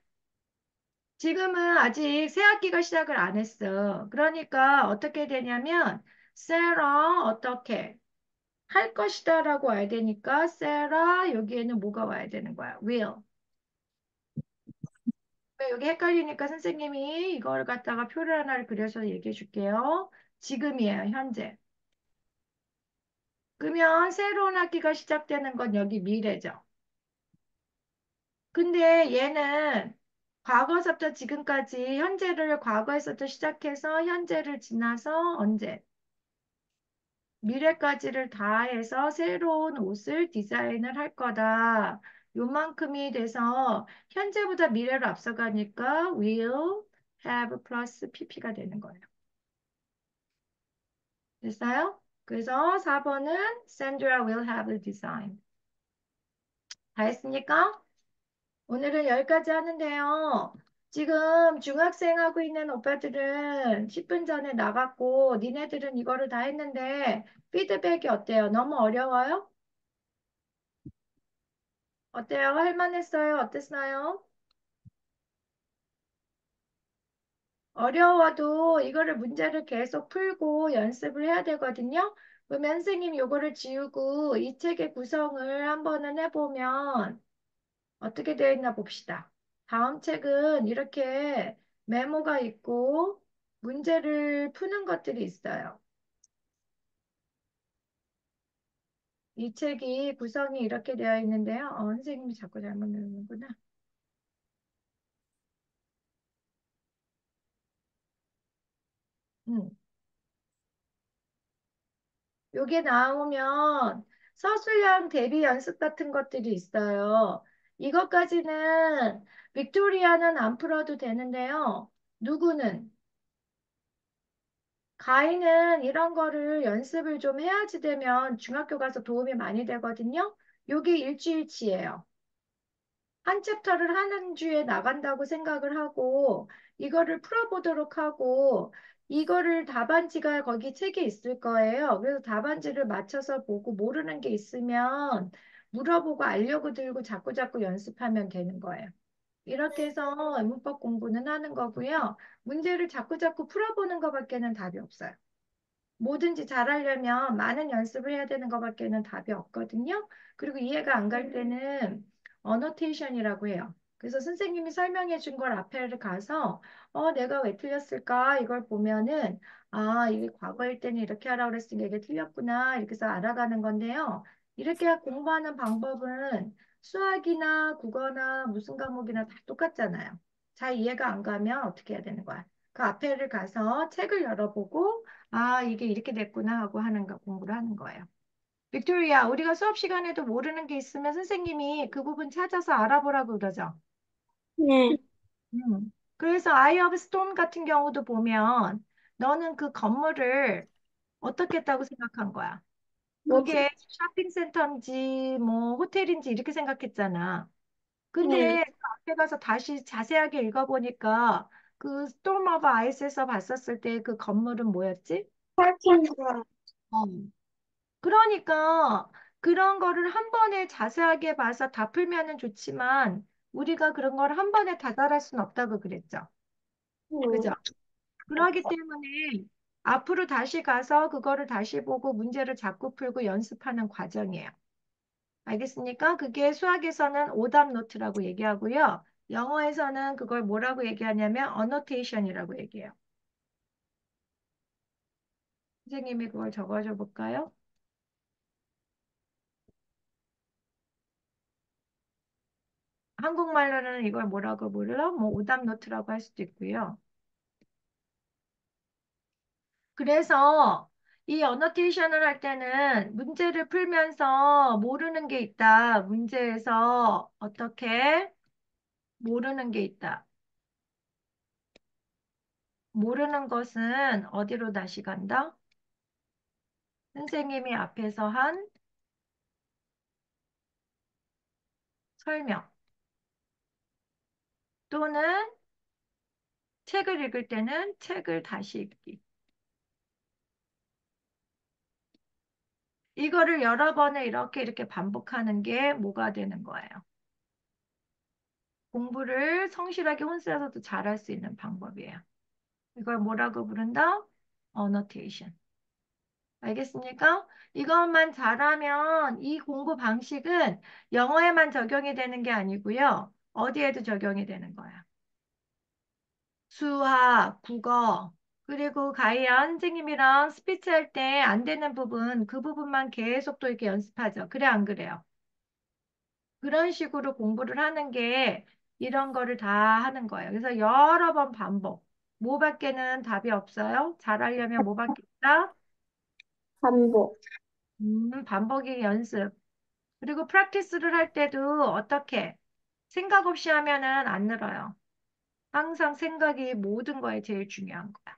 지금은 아직 새 학기가 시작을 안 했어. 그러니까 어떻게 되냐면 Sarah 어떻게 할 것이다라고 와야 되니까 Sarah 여기에는 뭐가 와야 되는 거야? Will. 여기 헷갈리니까 선생님이 이걸 갖다가 표를 하나를 그려서 얘기해 줄게요. 지금이에요, 현재. 그러면 새로운 학기가 시작되는 건 여기 미래죠. 근데 얘는 과거서부터 지금까지 현재를 과거에서부터 시작해서 현재를 지나서 언제? 미래까지를 다 해서 새로운 옷을 디자인을 할 거다. 요만큼이 돼서 현재보다 미래로 앞서가니까 will have plus pp가 되는 거예요. 됐어요? 그래서 4번은 Sandra will have design. 다 했습니까? 오늘은 여기까지 하는데요. 지금 중학생 하고 있는 오빠들은 10분 전에 나갔고 니네들은 이거를 다 했는데 피드백이 어때요? 너무 어려워요? 어때요? 할만했어요? 어땠어요? 어려워도 이거를 문제를 계속 풀고 연습을 해야 되거든요. 그러면 선생님 요거를 지우고 이 책의 구성을 한번은 해보면 어떻게 되어 있나 봅시다. 다음 책은 이렇게 메모가 있고 문제를 푸는 것들이 있어요. 이 책이 구성이 이렇게 되어 있는데요. 선생님이 자꾸 잘못 누르는구나. 음. 요게 나오면 서술형 대비 연습 같은 것들이 있어요. 이것까지는 빅토리아는 안 풀어도 되는데요. 누구는? 가인은 이런 거를 연습을 좀 해야지 되면 중학교 가서 도움이 많이 되거든요. 요게 일주일치예요. 한 챕터를 하는 주에 나간다고 생각을 하고 이거를 풀어보도록 하고 이거를 답안지가 거기 책에 있을 거예요. 그래서 답안지를 맞춰서 보고 모르는 게 있으면 물어보고 알려고 들고 자꾸자꾸 연습하면 되는 거예요. 이렇게 해서 문법 공부는 하는 거고요. 문제를 자꾸자꾸 풀어보는 것밖에는 답이 없어요. 뭐든지 잘하려면 많은 연습을 해야 되는 것밖에는 답이 없거든요. 그리고 이해가 안 갈 때는 어노테이션이라고 해요. 그래서 선생님이 설명해 준 걸 앞에를 가서 내가 왜 틀렸을까? 이걸 보면은 이게 과거일 때는 이렇게 하라고 그랬으니까 이게 틀렸구나. 이렇게 해서 알아가는 건데요. 이렇게 공부하는 방법은 수학이나 국어나 무슨 과목이나 다 똑같잖아요. 잘 이해가 안 가면 어떻게 해야 되는 거야? 그 앞에를 가서 책을 열어보고 이게 이렇게 됐구나 하고 공부를 하는 거예요. 빅토리아, 우리가 수업 시간에도 모르는 게 있으면 선생님이 그 부분 찾아서 알아보라고 그러죠. 네. 그래서 Eye of Storm 같은 경우도 보면 너는 그 건물을 어떻게 했다고 생각한 거야? 그게 쇼핑센터인지 뭐 호텔인지 이렇게 생각했잖아. 네. 근데 그 앞에 가서 다시 자세하게 읽어보니까 그 Storm of Ic에서 봤었을 때 그 건물은 뭐였지? 펄핑으로. 어. 그러니까 그런 거를 한 번에 자세하게 봐서 다 풀면은 좋지만 우리가 그런 걸 한 번에 다 잘할 수는 없다고 그랬죠. 그죠? 그러기 때문에 앞으로 다시 가서 그거를 다시 보고 문제를 자꾸 풀고 연습하는 과정이에요. 알겠습니까? 그게 수학에서는 오답 노트라고 얘기하고요. 영어에서는 그걸 뭐라고 얘기하냐면 어노테이션이라고 얘기해요. 선생님이 그걸 적어줘 볼까요? 한국말로는 이걸 뭐라고 불러? 뭐 오답 노트라고 할 수도 있고요. 그래서 이 어노테이션을 할 때는 문제를 풀면서 모르는 게 있다. 문제에서 어떻게 모르는 게 있다. 모르는 것은 어디로 다시 간다? 선생님이 앞에서 한 설명 또는 책을 읽을 때는 책을 다시 읽기. 이거를 여러 번을 이렇게 반복하는 게 뭐가 되는 거예요? 공부를 성실하게 혼자서도 잘할 수 있는 방법이에요. 이걸 뭐라고 부른다? annotation. 알겠습니까? 이것만 잘하면 이 공부 방식은 영어에만 적용이 되는 게 아니고요. 어디에도 적용이 되는 거야. 수학, 국어, 그리고 가희연 선생님이랑 스피치 할 때 안 되는 부분, 그 부분만 계속 또 이렇게 연습하죠. 그래, 안 그래요? 그런 식으로 공부를 하는 게 이런 거를 다 하는 거예요. 그래서 여러 번 반복. 뭐밖에는 답이 없어요? 잘하려면 뭐밖에 있다? 반복. 반복이 연습. 그리고 프랙티스를 할 때도 어떻게? 생각 없이 하면은 안 늘어요. 항상 생각이 모든 거에 제일 중요한 거야.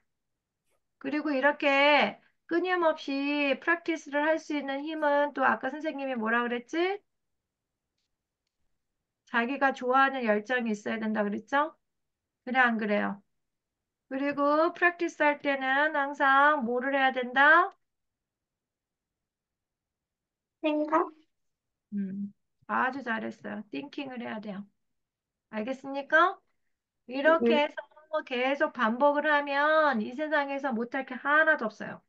그리고 이렇게 끊임없이 프랙티스를 할 수 있는 힘은 또 아까 선생님이 뭐라 그랬지? 자기가 좋아하는 열정이 있어야 된다 그랬죠? 그래, 안 그래요? 그리고 프랙티스 할 때는 항상 뭐를 해야 된다? 생각? 아주 잘했어요. 띵킹을 해야 돼요. 알겠습니까? 네. 이렇게 해서 계속 반복을 하면 이 세상에서 못할 게 하나도 없어요.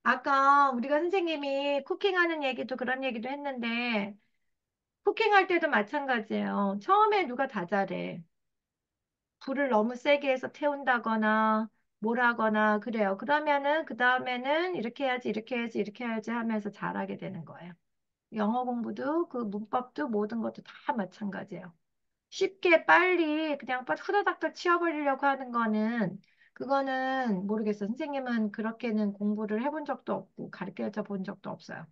아까 우리가 선생님이 쿠킹하는 얘기도 그런 얘기도 했는데 쿠킹할 때도 마찬가지예요. 처음에 누가 다 잘해. 불을 너무 세게 해서 태운다거나 뭘 하거나 그래요. 그러면은 그 다음에는 이렇게 해야지 이렇게 해야지 이렇게 해야지 하면서 잘하게 되는 거예요. 영어 공부도 그 문법도 모든 것도 다 마찬가지예요. 쉽게 빨리 그냥 후다닥다 치워버리려고 하는 거는 그거는 모르겠어요. 선생님은 그렇게는 공부를 해본 적도 없고 가르쳐 본 적도 없어요.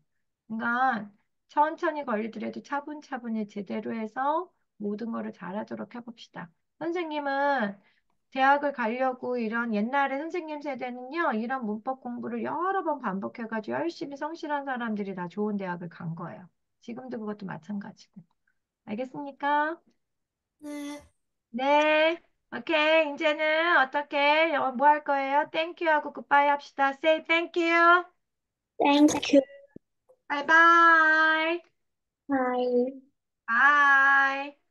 그러니까 천천히 걸리더라도 차분차분히 제대로 해서 모든 거를 잘하도록 해봅시다. 선생님은 대학을 가려고 이런 옛날에 선생님 세대는요, 이런 문법 공부를 여러 번 반복해가지고 열심히 성실한 사람들이 다 좋은 대학을 간 거예요. 지금도 그것도 마찬가지고. 알겠습니까? 네. 네. 오케이. 이제는 어떻게, 뭐 할 거예요? 땡큐 하고 굿바이 합시다. Say thank you. Thank you. 바이바이. Bye. 바이.